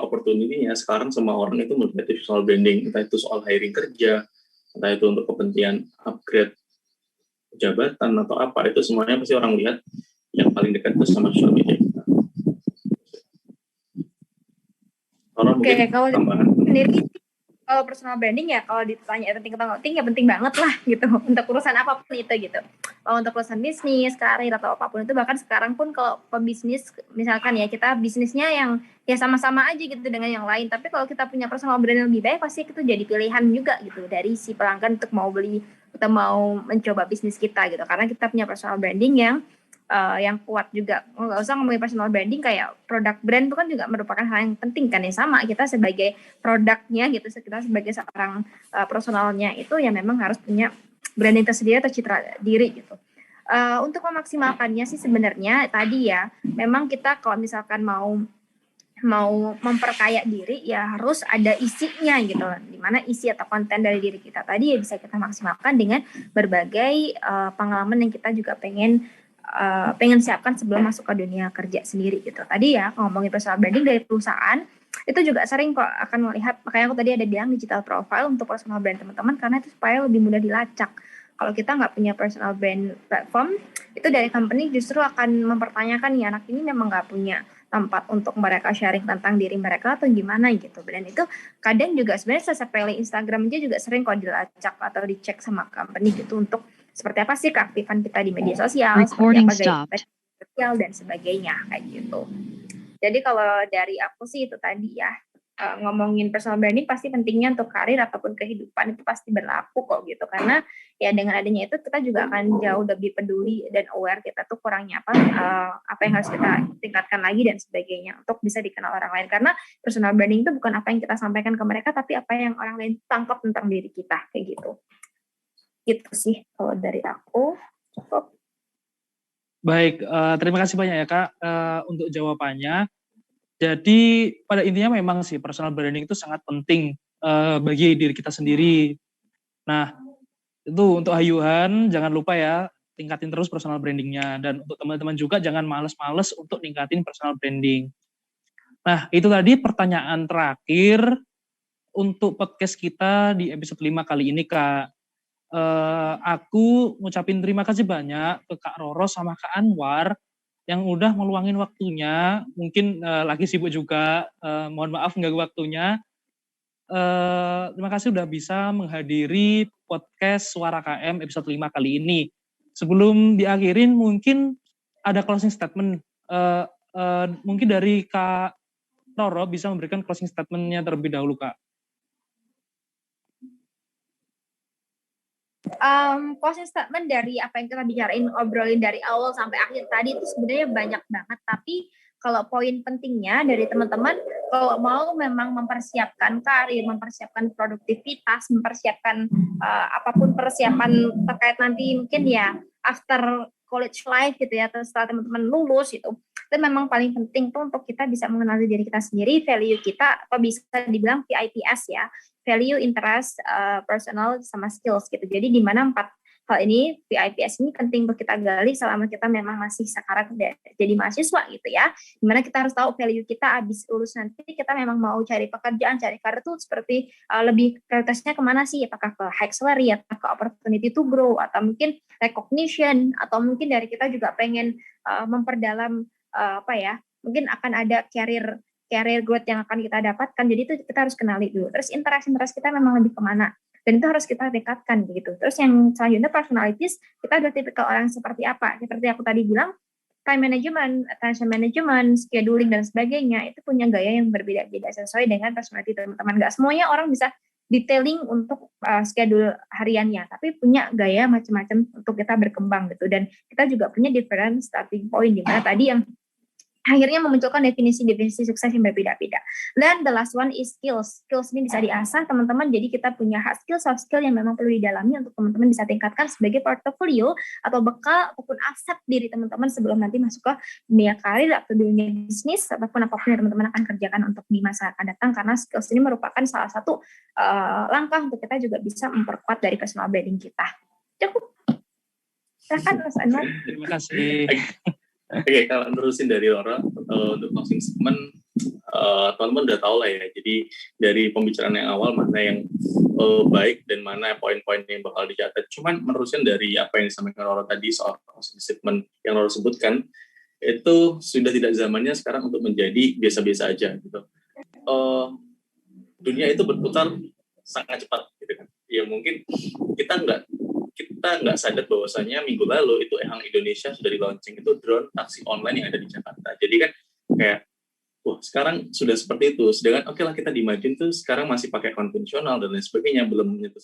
opportunity-nya, sekarang semua orang itu melihat personal branding, entah itu soal hiring kerja, entah itu untuk kepentingan upgrade jabatan atau apa, itu semuanya pasti orang lihat yang paling dekat itu sama social media kita. Oke, kalau sendiri kalau personal branding ya kalau ditanya penting atau nggak penting ya penting banget lah gitu untuk urusan apapun itu gitu. Kalau untuk urusan bisnis, karir atau apapun itu, bahkan sekarang pun kalau pebisnis misalkan ya kita bisnisnya yang ya sama-sama aja gitu dengan yang lain, tapi kalau kita punya personal brand yang lebih baik pasti itu jadi pilihan juga gitu dari si pelanggan untuk mau beli atau mau mencoba bisnis kita gitu, karena kita punya personal branding yang kuat juga. Nggak usah ngomongin personal branding, kayak produk brand itu kan juga merupakan hal yang penting kan ya, sama kita sebagai produknya gitu, kita sebagai seorang personalnya itu ya memang harus punya branding tersendiri atau citra diri gitu. Untuk memaksimalkannya sih sebenarnya tadi ya memang kita kalau misalkan mau memperkaya diri ya harus ada isinya gitu, dimana isi atau konten dari diri kita tadi ya bisa kita maksimalkan dengan berbagai pengalaman yang kita juga pengen siapkan sebelum masuk ke dunia kerja sendiri gitu. Tadi ya ngomongin personal branding dari perusahaan itu juga sering kok akan melihat, makanya aku tadi ada bilang digital profile untuk personal brand teman-teman, karena itu supaya lebih mudah dilacak. Kalau kita nggak punya personal brand platform, itu dari company justru akan mempertanyakan nih anak ini memang nggak punya tempat untuk mereka sharing tentang diri mereka atau gimana gitu. Dan itu kadang juga sebenarnya sepele Instagram aja juga sering kok dilacak atau dicek sama company gitu untuk seperti apa sih keaktifan kita di media sosial, seperti apa gaya sosial dan sebagainya kayak gitu. Jadi kalau dari aku sih itu tadi ya, ngomongin personal branding pasti pentingnya untuk karir ataupun kehidupan itu pasti berlaku kok gitu, karena ya dengan adanya itu kita juga akan jauh lebih peduli dan aware kita tuh kurangnya apa yang harus kita tingkatkan lagi dan sebagainya untuk bisa dikenal orang lain, karena personal branding itu bukan apa yang kita sampaikan ke mereka tapi apa yang orang lain tangkap tentang diri kita kayak gitu. Gitu sih kalau dari aku. Cukup. Baik, terima kasih banyak ya Kak untuk jawabannya. Jadi pada intinya memang sih personal branding itu sangat penting bagi diri kita sendiri. Nah, itu untuk Hayuhan jangan lupa ya tingkatin terus personal brandingnya, dan untuk teman-teman juga jangan males-males untuk tingkatin personal branding. Nah, itu tadi pertanyaan terakhir untuk podcast kita di episode 5 kali ini Kak. Aku ngucapin terima kasih banyak ke Kak Roro sama Kak Anwar yang udah meluangin waktunya. Mungkin lagi sibuk juga, mohon maaf mengganggu waktunya. Terima kasih udah bisa menghadiri podcast Suara KM episode 5 kali ini. Sebelum diakhirin, mungkin ada closing statement. Mungkin dari Kak Roro bisa memberikan closing statement-nya terlebih dahulu, Kak. Closing statement dari apa yang kita bicarain, obrolin dari awal sampai akhir tadi itu sebenarnya banyak banget, tapi kalau poin pentingnya dari teman-teman, kalau mau memang mempersiapkan karir, mempersiapkan produktivitas, mempersiapkan apapun persiapan terkait nanti mungkin ya after college life gitu ya, atau setelah teman-teman lulus itu memang paling penting tuh untuk kita bisa mengenali diri kita sendiri, value kita, atau bisa dibilang VIPS ya, value, interest, personal, sama skills gitu. Jadi di mana 4 hal ini, VIPS ini penting untuk kita gali selama kita memang masih sekarang jadi mahasiswa gitu ya. Dimana kita harus tahu value kita abis lulus nanti kita memang mau cari pekerjaan, cari karir tuh seperti lebih prioritasnya kemana sih? Apakah ke high salary, atau ke opportunity to grow, atau mungkin recognition, atau mungkin dari kita juga pengen memperdalam mungkin akan ada career growth yang akan kita dapatkan. Jadi itu kita harus kenali dulu. Terus interest kita memang lebih kemana, dan itu harus kita tingkatkan gitu. Terus yang selanjutnya personalities, kita ada tipikal orang seperti apa. Seperti aku tadi bilang, time management, attention management, scheduling dan sebagainya itu punya gaya yang berbeda-beda sesuai dengan personality teman-teman. Gak semuanya orang bisa detailing untuk schedule hariannya, tapi punya gaya macam-macam untuk kita berkembang gitu. Dan kita juga punya different starting point, di mana tadi yang akhirnya memunculkan definisi sukses yang berbeda-beda. Dan the last one is skills. Skills ini bisa diasah teman-teman, jadi kita punya hard skill, soft skill yang memang perlu didalami untuk teman-teman bisa tingkatkan sebagai portfolio atau bekal ataupun aset diri teman-teman sebelum nanti masuk ke dunia karir atau dunia bisnis, apapun yang teman-teman akan kerjakan untuk di masa akan datang, karena skills ini merupakan salah satu langkah untuk kita juga bisa memperkuat dari personal branding kita. Cukup. Silakan Mas Anwar. Terima kasih. Oke, kalau nerusin dari Roro untuk closing statement, teman-teman udah tahu lah ya. Jadi dari pembicaraan yang awal mana yang baik dan mana poin-poin yang bakal dicatat. Cuman menerusin dari apa yang disampaikan Roro tadi soal closing statement yang Roro sebutkan, itu sudah tidak zamannya sekarang untuk menjadi biasa-biasa aja gitu. Dunia itu berputar sangat cepat gitu kan. Ya mungkin kita nggak sadar bahwasanya minggu lalu itu Ehang Indonesia sudah di-launching itu drone taksi online yang ada di Jakarta. Jadi kan kayak, wah sekarang sudah seperti itu. Sedangkan oke lah kita di Madin tuh sekarang masih pakai konvensional dan lain sebagainya, belum menyentuh